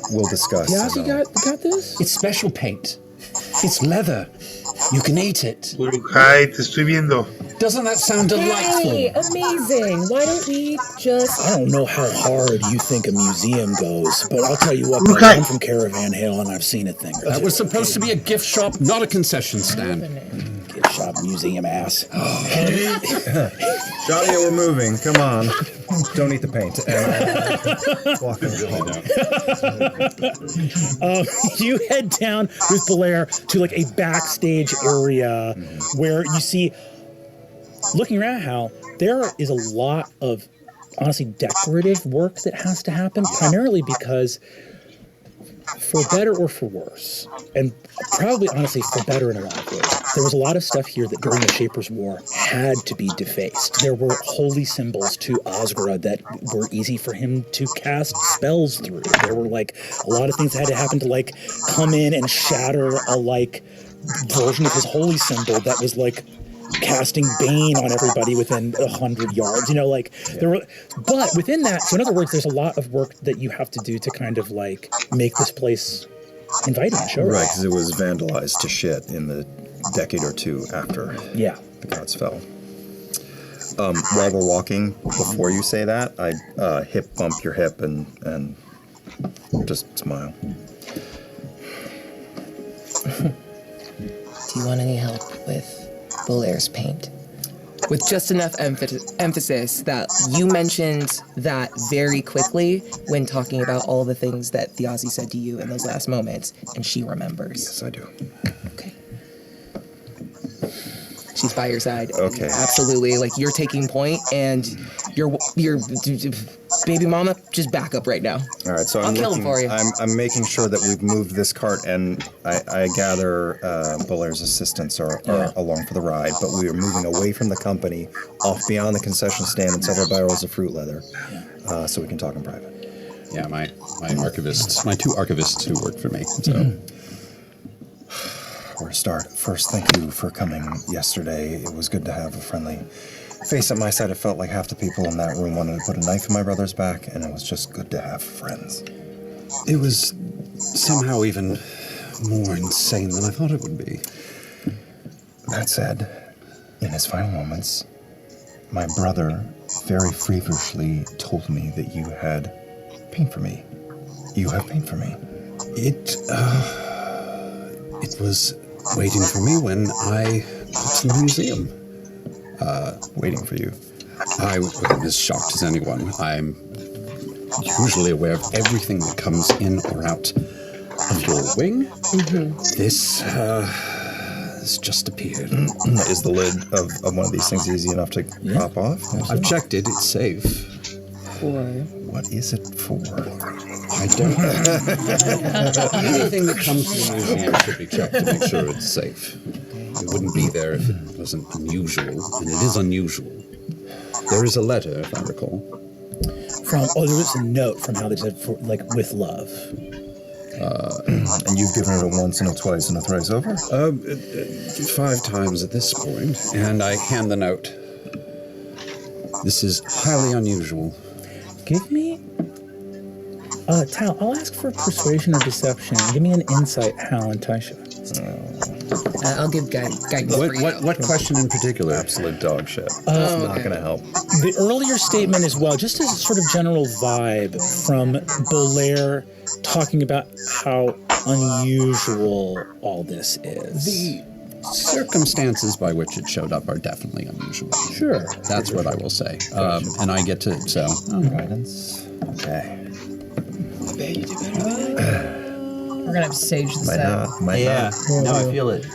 Q: We'll discuss.
D: Thiazi got this?
I: It's special paint. It's leather. You can eat it.
C: Hi, te estoy viendo.
I: Doesn't that sound delightful?
T: Hey, amazing. Why don't we just...
D: I don't know how hard you think a museum goes, but I'll tell you what, I'm from Caravan Hill and I've seen a thing or two.
I: That was supposed to be a gift shop, not a concession stand.
D: Good job, museum ass.
Q: Shadia, we're moving. Come on. Don't eat the paint. Walk
A: You head down with Belair to like a backstage area where you see, looking around, Hal, there is a lot of honestly decorative work that has to happen, primarily because, for better or for worse, and probably honestly for better in a lot of ways, there was a lot of stuff here that during the Shaper's War had to be defaced. There were holy symbols to Osgura that were easy for him to cast spells through. There were like a lot of things that had to happen to like come in and shatter a like version of his holy symbol that was like casting bane on everybody within 100 yards, you know, like there were, but within that, so in other words, there's a lot of work that you have to do to kind of like make this place inviting and show.
Q: Right, because it was vandalized to shit in the decade or two after the gods fell. While we're walking, before you say that, I hip bump your hip and just smile.
T: Do you want any help with Belair's paint? With just enough emphasis that you mentioned that very quickly when talking about all the things that Thiazi said to you in those last moments, and she remembers.
Q: Yes, I do.
T: Okay. She's by your side.
Q: Okay.
T: Absolutely. Like, you're taking point, and your baby mama, just back up right now.
Q: All right, so
T: I'll kill him for you.
Q: I'm making sure that we've moved this cart, and I gather Belair's assistants are along for the ride, but we are moving away from the company, off beyond the concession stand and several barrels of fruit leather, so we can talk in private.
I: Yeah, my archivists, my two archivists who work for me, so...
Q: Where to start? First, thank you for coming yesterday. It was good to have a friendly face at my side. It felt like half the people in that room wanted to put a knife in my brother's back, and it was just good to have friends.
I: It was somehow even more insane than I thought it would be.
Q: That said, in his final moments, my brother very feverishly told me that you had paint for me. You have paint for me.
I: It was waiting for me when I got to the museum.
Q: Waiting for you.
I: I was as shocked as anyone. I'm usually aware of everything that comes in or out of your wing. This just appeared.
Q: Is the lid of one of these things easy enough to pop off?
I: I've checked it. It's safe.
Q: What is it for?
I: I don't know. Anything that comes to the museum should be checked to make sure it's safe. It wouldn't be there if it wasn't unusual, and it is unusual. There is a letter, if I recall.
A: There was a note from how they said, with love.
Q: And you've given it a once and a twice and a thrice over?
I: 5 times at this point, and I hand the note. This is highly unusual.
A: Give me... Tal, I'll ask for persuasion or deception. Give me an insight, Hal and Taisha.
T: I'll give guidance for you.
I: What question in particular?
Q: Absolute dog shit. That's not going to help.
A: The earlier statement as well, just as a sort of general vibe from Belair talking about how unusual all this is.
I: The circumstances by which it showed up are definitely unusual.
A: Sure.
I: That's what I will say. And I get to, so...
Q: Guidance. Okay.
T: We're gonna have Sage the set.
Q: Might not.
D: No, I feel it.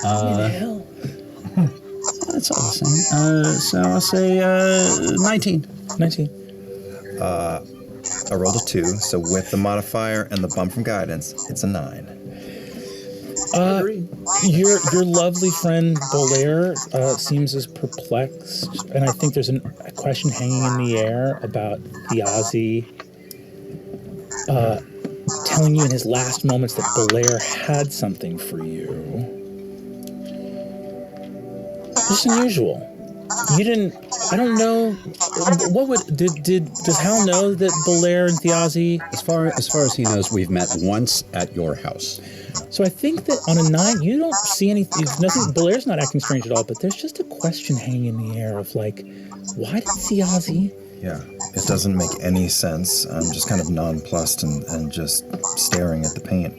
I: That's all the same. So I'll say 19.
A: 19.
Q: I rolled a 2, so with the modifier and the bump from guidance, it's a 9.
A: Your lovely friend Belair seems as perplexed, and I think there's a question hanging in the air about Thiazi telling you in his last moments that Belair had something for you. Just unusual. You didn't... I don't know... What would... Does Hal know that Belair and Thiazi...
I: As far as he knows, we've met once at your house.
A: So I think that on a 9, you don't see anything... Nothing... Belair's not acting strange at all, but there's just a question hanging in the air of, like, why did Thiazi...
Q: Yeah, it doesn't make any sense. I'm just kind of nonplussed and just staring at the paint.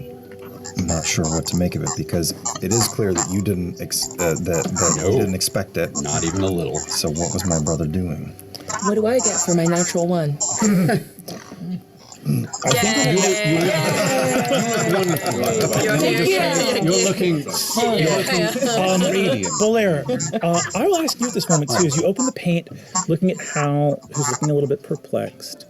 Q: not sure what to make of it because it is clear that you didn't you didn't expect it.
I: Not even a little.
Q: So what was my brother doing?
T: What do I get for my natural one?
I: I think you're looking radiant.
A: Bolaire, I will ask you at this moment too, as you open the paint, looking at Hal, who's looking a little bit perplexed.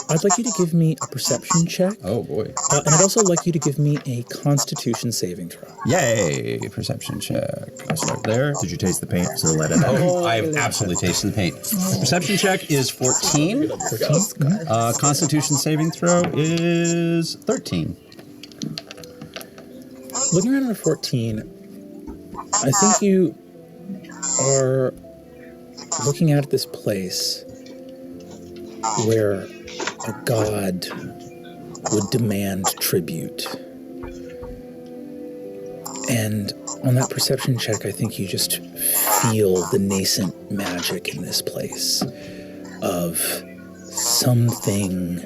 A: I'd like you to give me a perception check.
I: Oh boy.
A: And I'd also like you to give me a Constitution saving throw.
I: Yay! Perception check. I'll start there.
Q: Did you taste the paint? So let it out.
I: Oh, I have absolutely tasted the paint. The perception check is 14. Constitution saving throw is 13.
A: Looking around at a 14, I think you are looking out at this place where a god would demand tribute. And on that perception check, I think you just feel the nascent magic in this place of something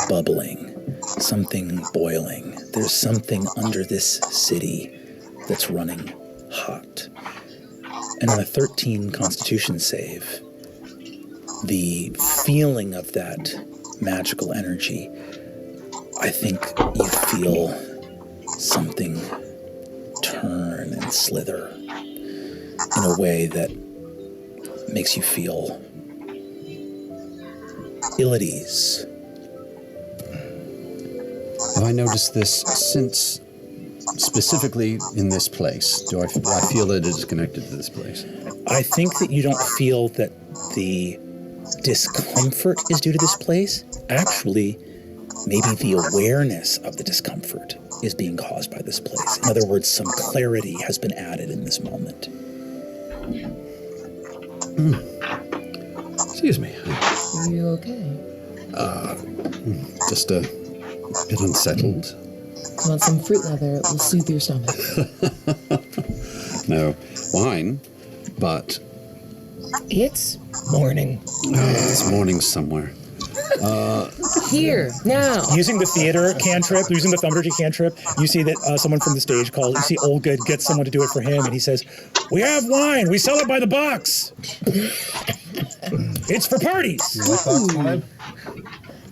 A: bubbling, something boiling. There's something under this city that's running hot. And on a 13 Constitution save, the feeling of that magical energy, I think you feel something turn and slither in a way that makes you feel ill at ease.
I: Have I noticed this since, specifically in this place? Do I feel that it is connected to this place?
A: I think that you don't feel that the discomfort is due to this place. Actually, maybe the awareness of the discomfort is being caused by this place. In other words, some clarity has been added in this moment.
I: Excuse me.
T: Are you okay?
I: Just a bit unsettled.
T: You want some fruit leather? It will soothe your stomach.
I: No wine, but
T: It's morning.
I: It's morning somewhere.
T: Here, now.
A: Using the theater cantrip, using the thaumaturgy cantrip, you see that someone from the stage calls, you see Olgood gets someone to do it for him, and he says, "We have wine, we sell it by the box. It's for parties."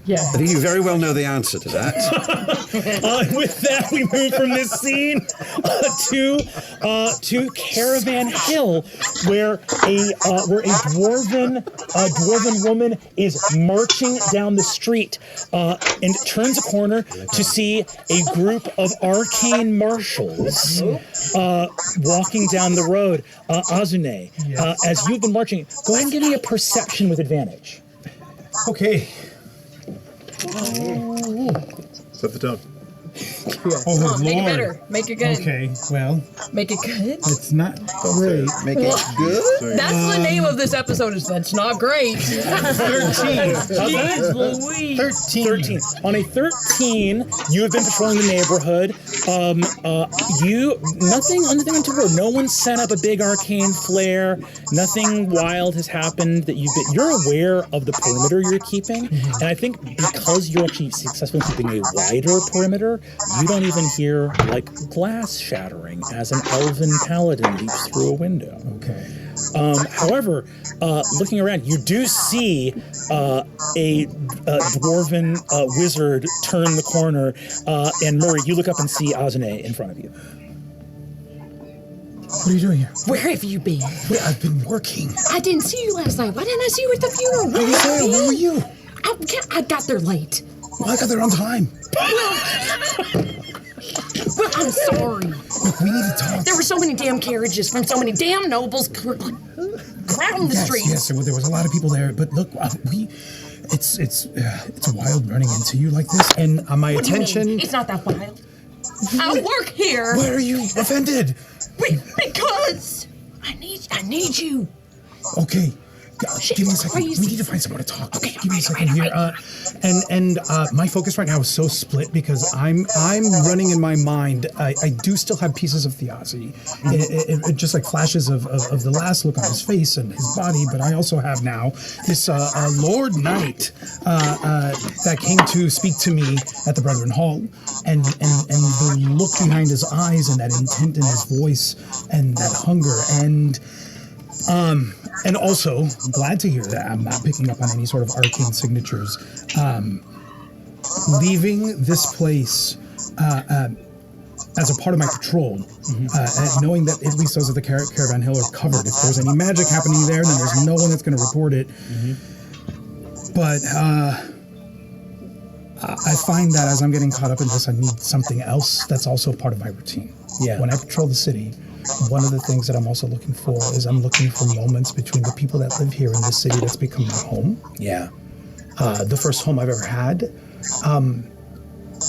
T: Yeah.
I: I think you very well know the answer to that.
A: With that, we move from this scene to Caravan Hill, where a dwarven woman is marching down the street and turns a corner to see a group of arcane marshals walking down the road. Azune, as you've been marching, go ahead and give me a perception with advantage.
L: Okay.
V: Set the tone.
L: Oh,
R: Come on, make it
L: Lord.
R: better. Make it good.
L: Okay, well,
R: Make it good.
L: it's not great.
F: Make it good?
R: That's the name of this episode is That's Not Great.
A: 13. 13. On a 13, you have been patrolling the neighborhood. Nothing untoward. No one sent up a big arcane flare. Nothing wild has happened that you're aware of the perimeter you're keeping. And I think because you're actually successful in keeping a wider perimeter, you don't even hear like glass shattering as an elven paladin leaps through a window.
L: Okay.
A: However, looking around, you do see a dwarven wizard turn the corner, and Murray, you look up and see Azune in front of you.
L: What are you doing here?
W: Where have you been?
L: I've been working.
W: I didn't see you last night. Why didn't I see you at the funeral?
L: Where were you?
W: I got there late.
L: Well, I got there on time.
W: Well, I'm sorry.
L: Look, we need to talk.
W: There were so many damn carriages from so many damn nobles crowding the streets.
L: Yes, there was a lot of people there. But look, it's wild running into you like this, and my
W: What do you
L: attention.
W: mean? It's not that wild. I work here.
L: Why are you offended?
W: Because I need you.
L: Okay. Give me a second. We need to find somewhere to talk. Okay, give me a second here. And my focus right now is so split because I'm running in my mind. I do still have pieces of Thiazi, it just like flashes of the last look on his face and his body. But I also have now this Lord Knight that came to speak to me at the Brethren Hall. and the look behind his eyes and that intent in his voice and that hunger and also I'm glad to hear that I'm not picking up on any sort of arcane signatures. Leaving this place as a part of my patrol, and knowing that at least those at the Caravan Hill are covered. If there's any magic happening there, then there's no one that's going to report it. But I find that as I'm getting caught up in this, I need something else that's also part of my routine.
D: Yeah.
L: When I patrol the city, one of the things that I'm also looking for is I'm looking for moments between the people that live here in this city that's become my home.
D: Yeah.
L: The first home I've ever had.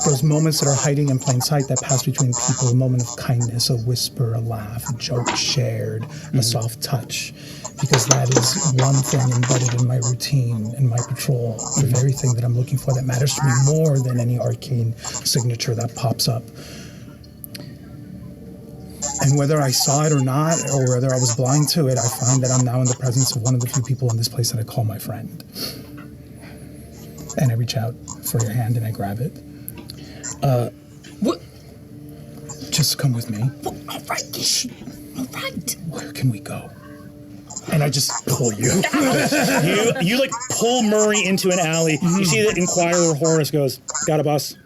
L: Those moments that are hiding in plain sight that pass between people, a moment of kindness, a whisper, a laugh, a joke shared, a soft touch. Because that is one thing embedded in my routine, in my patrol, the very thing that I'm looking for that matters to me more than any arcane signature that pops up. And whether I saw it or not, or whether I was blind to it, I find that I'm now in the presence of one of the few people in this place that I call my friend. And I reach out for your hand and I grab it.
W: What?
L: Just come with me.
W: Well, all right. All right.
L: Where can we go? And I just pull you.
A: you like pull Murray into an alley. You see the Inquirer Horace goes, "Got a bus,"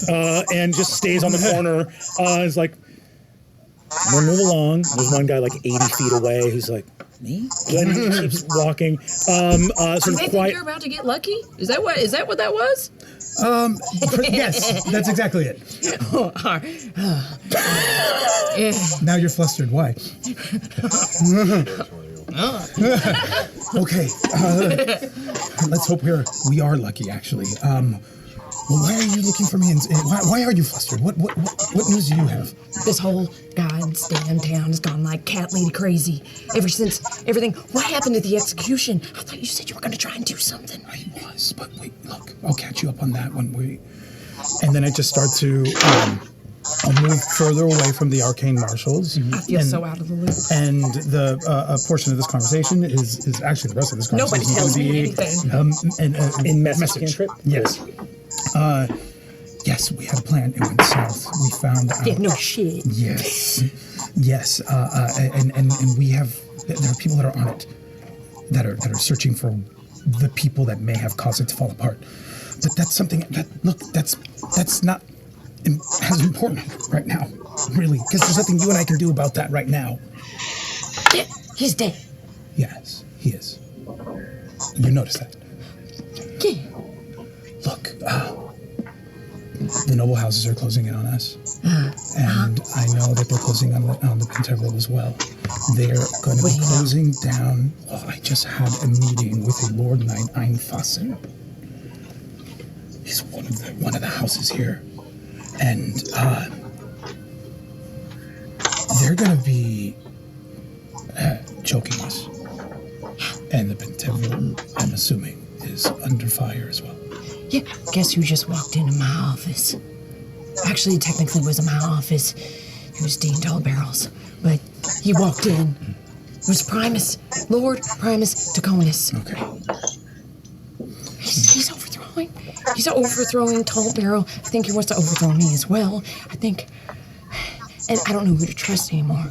A: and just stays on the corner. It's like, we'll move along. There's one guy like 80 feet away who's like, me? And he keeps walking. Sort
W: Do
A: of
W: they think
A: quiet.
W: you're about to get lucky? Is that what that was?
L: Yes, that's exactly it. Now you're flustered. Why? Okay. Let's hope we are lucky, actually. Well, why are you looking for me? And why are you flustered? What news do you have?
W: This whole goddamn town has gone like cat lady crazy ever since everything. What happened at the execution? I thought you said you were going to try and do something.
L: I was, but wait, look, I'll catch you up on that when we. And then I just start to. I'll move further away from the arcane marshals.
W: I feel so out of the loop.
L: And the a portion of this conversation is actually the rest of this conversation.
W: Nobody tells me anything.
L: In
A: message cantrip?
L: Yes. Yes, we had a plan. It went south. We found out.
W: Yeah, no shit.
L: Yes. Yes. And we have. There are people that are on it, that are searching for the people that may have caused it to fall apart. But that's something that that's not as important right now, really, because there's nothing you and I can do about that right now.
W: Yeah, he's dead.
L: Yes, he is. You notice that?
W: Yeah.
L: Look, the noble houses are closing in on us, and I know that they're closing on the Penteveril as well. They're going to be closing down. Well, I just had a meeting with a Lord Knight Einfassen. He's one of the houses here, and they're going to be choking us. And the Penteveril, I'm assuming, is under fire as well.
W: Yeah, guess who just walked into my office? Actually, technically it wasn't my office. It was Dean Tallbarrels. But he walked in. It was Primus, Lord Primus Taconis.
L: Okay.
W: He's overthrowing. He's overthrowing Tallbarrel. I think he wants to overthrow me as well. I think... And I don't know who to trust anymore.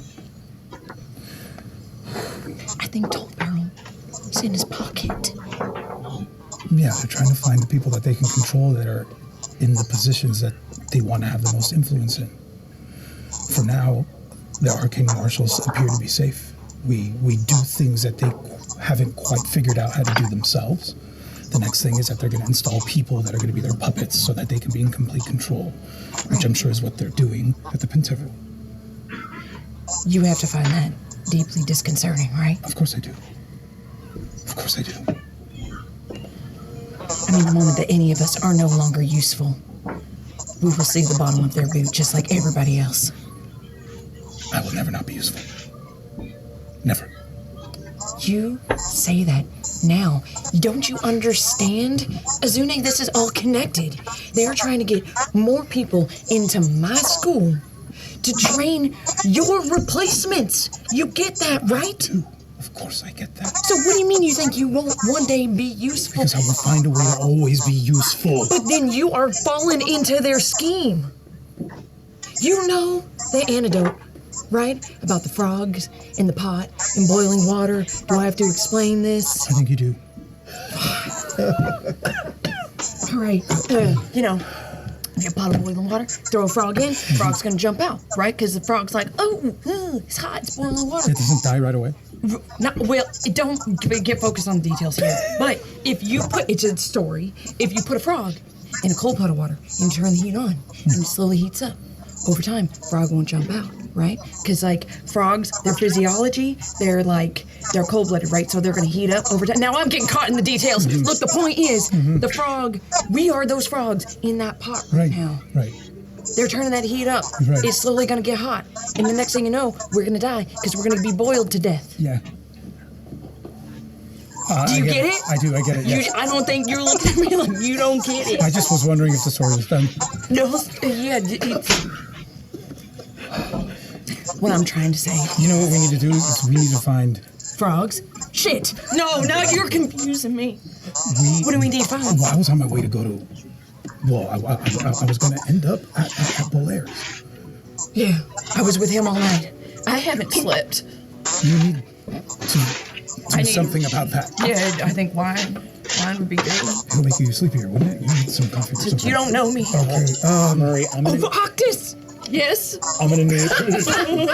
W: I think Tallbarrel is in his pocket.
L: Yeah, they're trying to find the people that they can control that are in the positions that they want to have the most influence in. For now, the arcane marshals appear to be safe. We do things that they haven't quite figured out how to do themselves. The next thing is that they're going to install people that are going to be their puppets so that they can be in complete control, which I'm sure is what they're doing at the Penteveril.
W: You have to find that deeply disconcerting, right?
L: Of course I do. Of course I do.
W: I mean, the moment that any of us are no longer useful, we will see the bottom of their boot just like everybody else.
L: I will never not be useful. Never.
W: You say that now. Don't you understand? Azune, this is all connected. They're trying to get more people into my school to train your replacements. You get that, right?
L: Of course I get that.
W: So what do you mean you think you won't one day be useful?
L: Because I will find a way to always be useful.
W: But then you are falling into their scheme. You know the antidote, right? About the frogs in the pot and boiling water. Do I have to explain this?
L: I think you do.
W: All right, you know, get a pot of boiling water, throw a frog in, frog's gonna jump out, right? Because the frog's like, oh, it's hot, it's boiling water.
L: It doesn't die right away.
W: Well, don't get focused on the details here. But if you put, it's a story, if you put a frog in a cold pot of water and you turn the heat on and it slowly heats up, over time, frog won't jump out, right? Because like frogs, their physiology, they're cold-blooded, right? So they're gonna heat up over time. Now I'm getting caught in the details. Look, the point is, the frog, we are those frogs in that pot right now.
L: Right.
W: They're turning that heat up.
L: Right.
W: It's slowly gonna get hot. And the next thing you know, we're gonna die because we're gonna be boiled to death.
L: Yeah.
W: Do you get it?
L: I do, I get it, yes.
W: I don't think you're looking at me like you don't get it.
L: I just was wondering if the story was done.
W: No, yeah, it's... What I'm trying to say.
L: You know what we need to do is we need to find...
W: Frogs? Shit! No, now you're confusing me. What do we need to find?
L: Well, I was on my way to go to... Well, I was going to end up at Bolair's.
W: Yeah, I was with him all night. I haven't slept.
L: You need to do something about that.
W: Yeah, I think wine would be good.
L: It'll make you sleepier, wouldn't it? You need some coffee or something.
W: You don't know me.
L: Okay,
A: Murray, I'm gonna...
W: Octus! Yes?
A: I'm gonna need...
W: I'm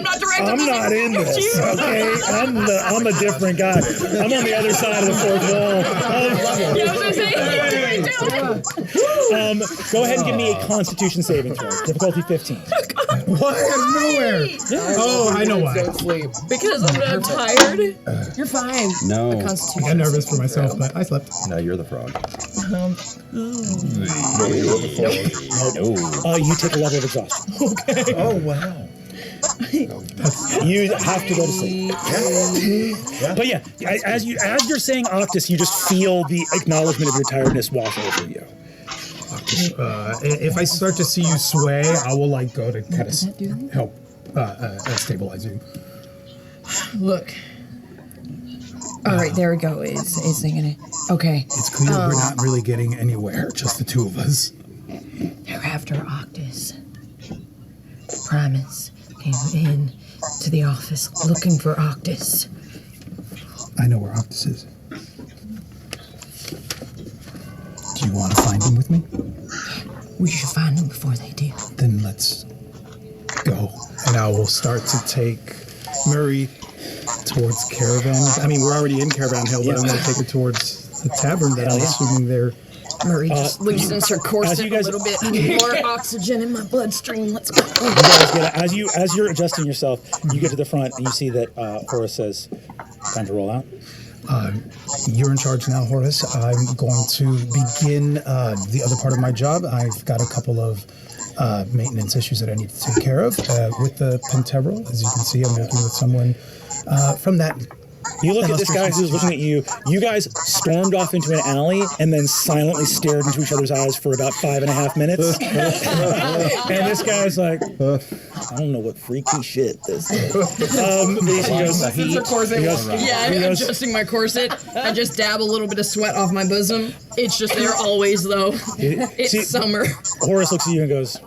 W: not directing.
A: I'm not in this, okay? I'm a different guy. I'm on the other side of the fourth wall. Go ahead and give me a Constitution saving throw. Difficulty 15.
L: What? Out of nowhere.
W: Yeah.
L: Oh, I know why.
W: Because I'm tired. You're fine.
I: No.
W: The Constitution.
L: I got nervous for myself, but I slept.
Q: Now you're the frog.
A: No. You take a level of exhaustion.
L: Okay.
Q: Oh, wow.
A: You have to go to sleep.
Q: Yeah.
A: But yeah, as you're saying Octus, you just feel the acknowledgement of your tiredness wash over you.
L: If I start to see you sway, I will go to kind of help stabilize you.
W: Look. All right, there we go. Is it gonna? Okay.
L: It's clear we're not really getting anywhere. Just the two of us.
W: They're after Octus. Primus came in to the office looking for Octus.
L: I know where Octus is. Do you want to find him with me?
W: We should find him before they do.
L: Then let's go. And I will start to take Murray towards Caravan. I mean, we're already in Caravan Hill, but I'm going to take it towards the tavern that I'm assuming they're...
W: Murray just loosens her corset a little bit. More oxygen in my bloodstream. Let's go.
A: You guys get it. As you're adjusting yourself, you get to the front and you see that Horace says, "Time to roll out."
L: You're in charge now, Horace. I'm going to begin the other part of my job. I've got a couple of maintenance issues that I need to take care of with the Pentebrel. As you can see, I'm working with someone from that.
A: You look at this guy who's looking at you. You guys stormed off into an alley and then silently stared into each other's eyes for about 5.5 minutes. And this guy's like, I don't know what freaky shit this is.
W: Since her corset. I'm adjusting my corset. I just dab a little bit of sweat off my bosom. It's just there always, though. It's summer.
A: Horace looks at you and goes,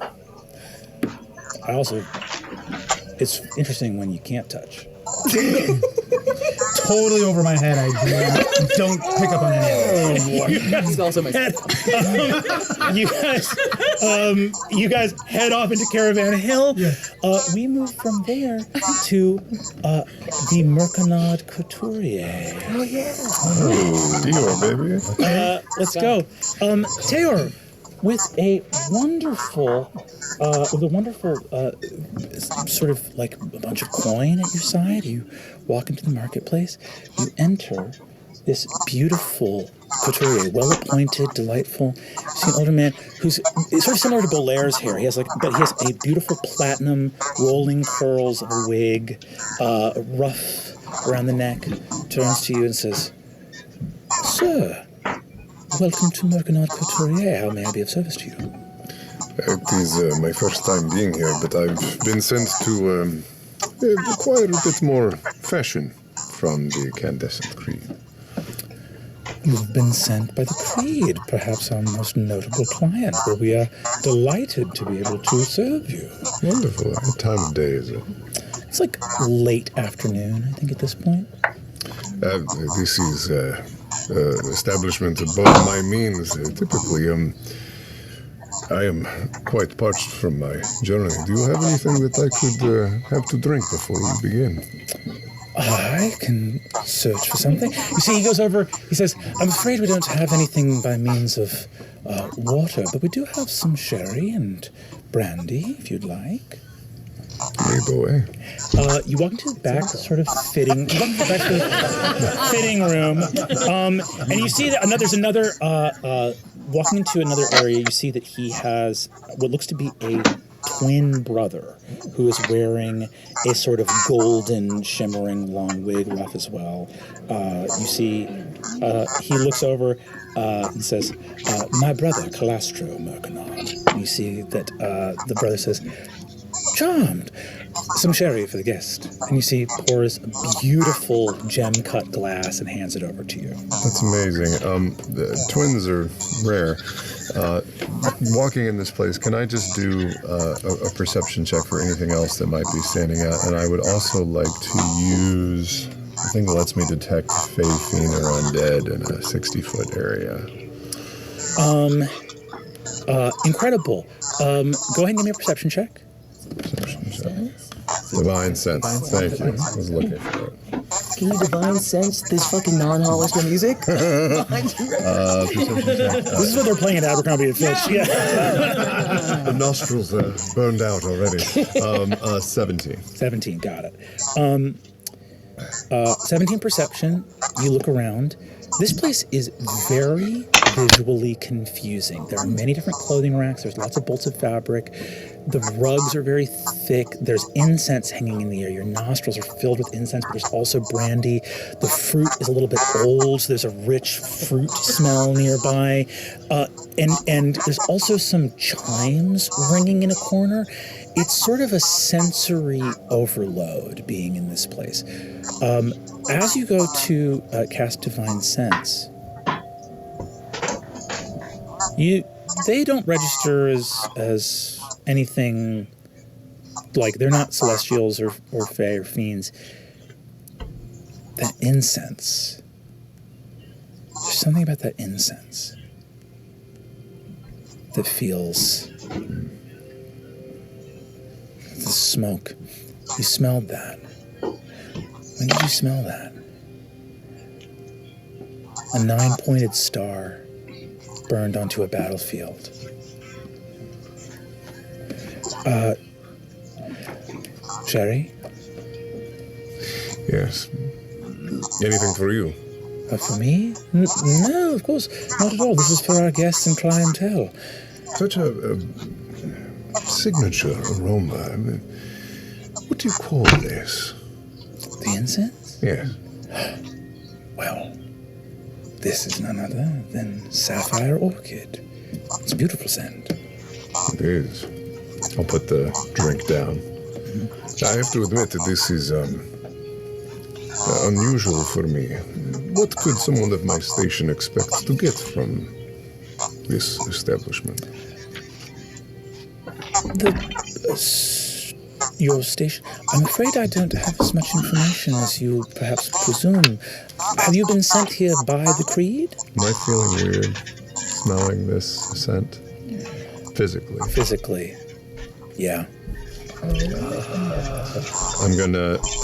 A: it's interesting when you can't touch.
L: Totally over my head. I don't pick up on anything.
T: He's also my
A: you guys head off into Caravan Hill.
L: Yeah.
A: We move from there to the Mercanard Couturier.
W: Oh yeah.
C: Oh, Dior, baby.
A: Let's go. Teor, with a wonderful sort of like a bunch of coin at your side, you walk into the marketplace. You enter this beautiful couturier, well-appointed, delightful. You see an older man who's sort of similar to Bolair's hair. He has a beautiful platinum rolling curls of a wig, ruff around the neck. Turns to you and says, "Sir, welcome to Mercanard Couturier. How may I be of service to you?"
C: It is my first time being here, but I've been sent to
J: acquire a bit more fashion from the Candescent Creed.
D: You've been sent by the Creed, perhaps our most notable client, where we are delighted to be able to serve you.
J: Wonderful. What time of day is it?
D: It's like late afternoon, I think, at this point.
J: This is establishment above my means. Typically, I am quite parched from my journey. Do you have anything that I could have to drink before we begin?
D: I can search for something. You see, he goes over, he says, I'm afraid we don't have anything by means of water, but we do have some sherry and brandy, if you'd like.
J: Lead the way.
D: You walk into the back, sort of fitting, you walk into the back to the fitting room, and you see that there's another, walking into another area, you see that he has what looks to be a twin brother who is wearing a sort of golden shimmering long wig ruff as well. You see he looks over and says, my brother Calastro Mercanard. And you see that the brother says, charmed. Some sherry for the guest. And you see pours a beautiful gem-cut glass and hands it over to you.
J: That's amazing. The twins are rare. Walking in this place, can I just do a perception check for anything else that might be standing out? And I would also like to use, I think it lets me detect Fey, Fiend, or Undead in a 60-foot area.
D: Incredible. Go ahead and give me a perception check.
J: Perception check. Divine sense. Thank you. I was looking for it.
T: Can you divine sense this fucking non-Hollister music?
J: Perception check.
A: This is what they're playing at Abercrombie and Fitch. Yeah.
J: The nostrils are burned out already. 17.
D: 17, got it. 17 perception. You look around. This place is very visually confusing. There are many different clothing racks. There's lots of bolts of fabric. The rugs are very thick. There's incense hanging in the air. Your nostrils are filled with incense, but there's also brandy. The fruit is a little bit old, so there's a rich fruit smell nearby. And there's also some chimes ringing in a corner. It's sort of a sensory overload being in this place. As you go to cast Divine Sense, they don't register as anything, like they're not celestials or fae or fiends. That incense, there's something about that incense that feels, the smoke. You smelled that. When did you smell that? A 9-pointed star burned onto a battlefield. Sherry?
J: Yes. Anything for you?
D: For me? No, of course, not at all. This is for our guests and clientele.
J: Such a signature aroma. I mean, what do you call this?
D: The incense?
J: Yes.
D: Well, this is none other than Sapphire Orchid. It's a beautiful scent.
J: It is. I'll put the drink down. I have to admit that this is unusual for me. What could someone of my station expect to get from this establishment?
D: Your station? I'm afraid I don't have as much information as you perhaps presume. Have you been sent here by the Creed?
J: Am I feeling weird smelling this scent? Physically?
D: Physically, yeah.
J: Are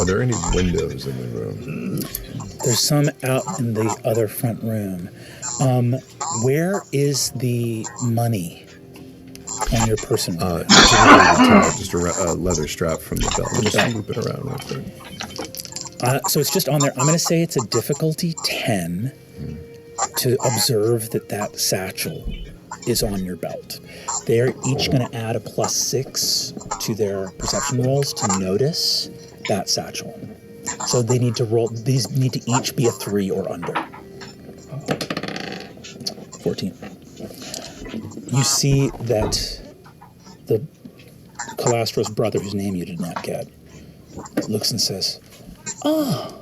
J: there any windows in the room?
D: There's some out in the other front room. Where is the money on your person?
J: Just a leather strap from the belt. Just loop it around real quick.
D: So it's just on there. I'm going to say it's a difficulty 10 to observe that satchel is on your belt. They're each going to add a +6 to their perception rolls to notice that satchel. So they need to roll, these need to each be a 3 or under. 14. You see that the Calastro's brother, whose name you did not get, looks and says, "Ah,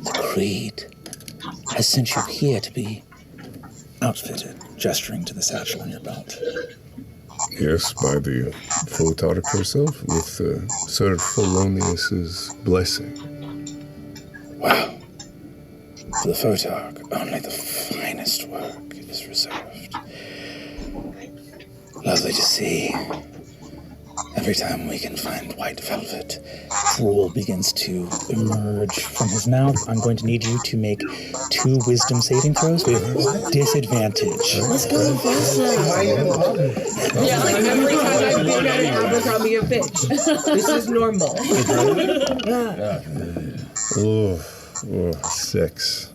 D: the Creed has sent you here to be outfitted," gesturing to the satchel on your belt.
G: Yes, by the Photarch herself, with Sir Polonius's blessing.
D: Wow. For the Photarch, only the finest work is reserved. Lovely to see. Every time we can find white velvet, drool begins to emerge from his mouth. I'm going to need you to make 2 wisdom saving throws with disadvantage.
W: Let's go faster. Yeah, like every time I've been at an Abercrombie and Fitch. This is normal.
G: Oh, 6.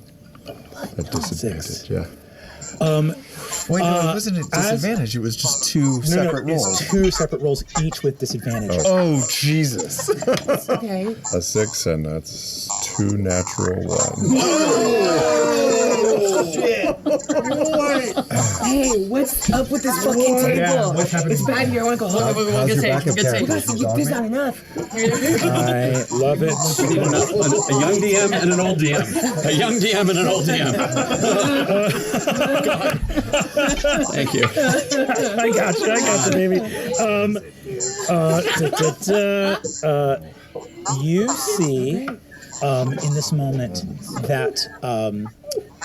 G: At disadvantage, yeah.
Q: Wait, no, it wasn't a disadvantage. It was just 2 separate rolls.
D: It's 2 separate rolls, each with disadvantage.
Q: Oh, Jesus.
W: Okay.
G: A 6, and that's 2 natural 1.
W: Shit. Hey, what's up with this fucking table?
L: Yeah, what's happening?
W: It's bad here. I want to go home.
L: How's your backup
W: There's
L: character?
W: not enough.
D: I love it.
I: We need a young DM and an old DM. A young DM and an old DM. Thank you.
A: I got you, baby. You see in this moment that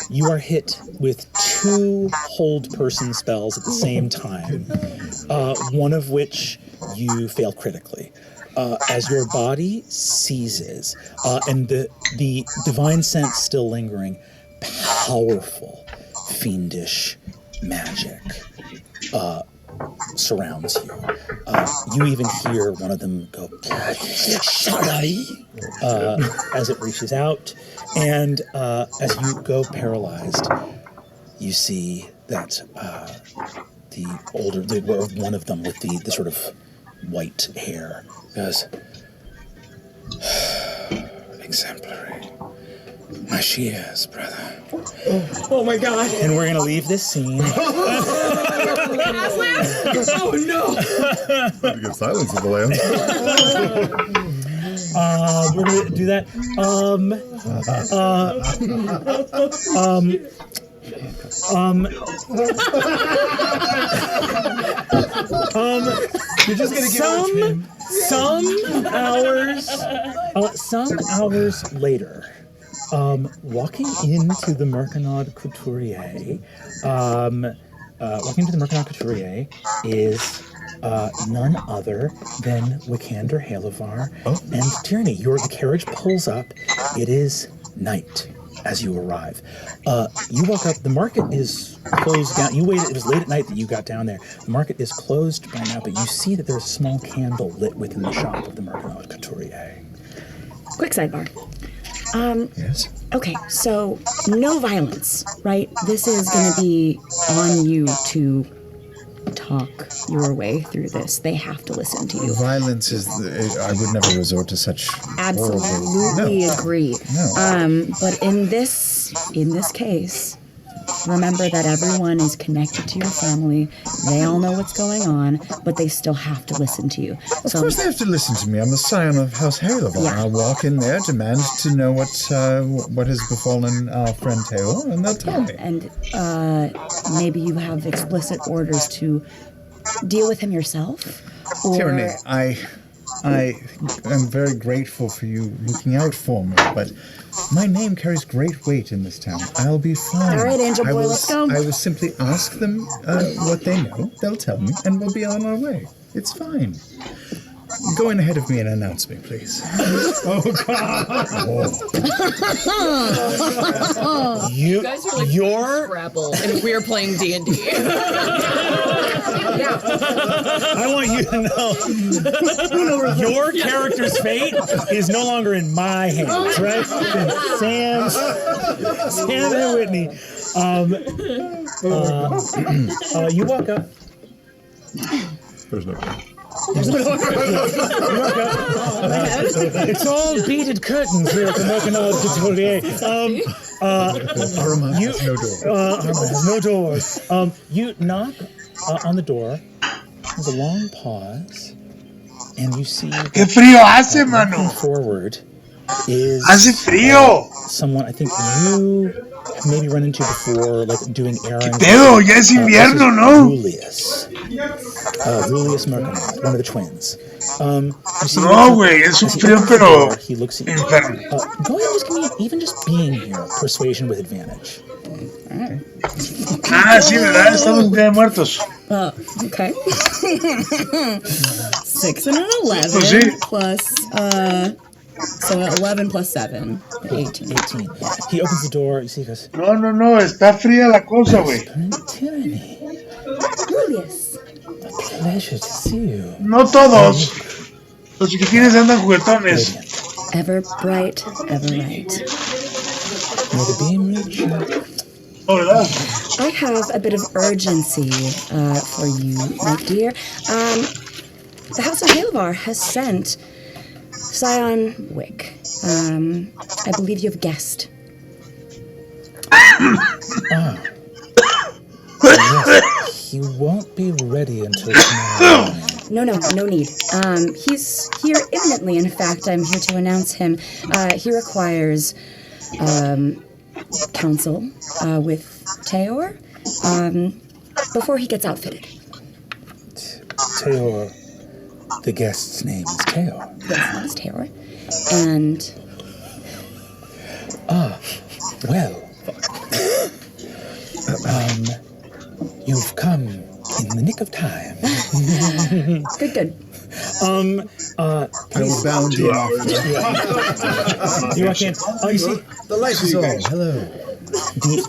A: you are hit with 2 hold person spells at the same time, one of which you fail critically. As your body seizes, and the divine sense still lingering, powerful, fiendish magic surrounds you. You even hear one of them go, as it reaches out, and as you go paralyzed, you see that one of them with the sort of white hair goes, "Exemplary. My shears, brother."
W: Oh my god.
A: And we're gonna leave this scene.
W: Oh no.
G: Pretty good silence of the land.
A: We're gonna do that.
L: You're just gonna give
A: some hours later, walking into the Mercanard Couturier, is none other than Wikander Halavar and Tyranny. The carriage pulls up. It is night as you arrive. You walk up. The market is closed down. You waited. It was late at night that you got down there. The market is closed by now, but you see that there's a small candle lit within the shop of the Mercanard Couturier.
H: Quick sidebar.
A: Yes.
H: Okay, so no violence, right? This is going to be on you to talk your way through this. They have to listen to you.
Q: Violence is. I would never resort to such.
H: Absolutely agree.
Q: No.
H: But in this case, remember that everyone is connected to your family. They all know what's going on, but they still have to listen to you.
Q: Of course they have to listen to me. I'm the scion of House Halavar.
H: Yeah.
Q: I'll walk in there, demand to know what has befallen our friend Teo, and they'll tell me.
H: And maybe you have explicit orders to deal with him yourself? Or...
Q: Tyranny, I am very grateful for you looking out for me, but my name carries great weight in this town. I'll be fine.
H: All right, Angel Boy, let's go.
Q: I will simply ask them what they know. They'll tell me, and we'll be on our way. It's fine. Go in ahead of me and announce me, please.
L: Oh, God.
W: You guys are like Scrabble, and we're playing D&D.
A: I want you to know your character's fate is no longer in my hands, right? It's in Sam and Whitney. You walk up.
G: There's no.
A: It's all beaded curtains here at the Mercanard Couturier. There's no doors. You knock on the door. There's a long pause.
D: And you see.
C: ¡Qué frío hace, mano!
D: Forward is.
C: ¡Hace frío!
D: Someone I think you have maybe run into before, like doing errands.
C: Pedo, ya es invierno, ¿no?
D: Rulius. Rulius Mercanant, one of the twins.
C: No, güey, es un frío, pero enfermo.
D: Go ahead and just give me, even just being here, persuasion with advantage.
C: Ah, sí, ¿verdad? Estamos en Día de Muertos.
H: Okay. 6 and an 11
C: Pues sí.
H: plus, so 11 plus 7. 18.
D: He opens the door, you see, he goes,
C: No, está fría la cosa, güey.
H: Julius.
D: Pleasure to see you.
C: No todos. Los chiquitines andan juguetones.
H: Ever bright, ever right.
D: May the beam reach you.
C: Oh, ¿verdad?
H: I have a bit of urgency for you, my dear. The House of Halavar has sent Scion Wick. I believe you have guessed.
D: Yes, he won't be ready until tomorrow.
H: No need. He's here imminently. In fact, I'm here to announce him. He requires counsel with Teor before he gets outfitted.
D: Teor, the guest's name is Teor.
H: Yes, it's Teor. And
D: well, you've come in the nick of time.
H: Good.
K: I was bound in.
D: You walk in. Oh, you see,
K: The lights is on. Hello.
D: deep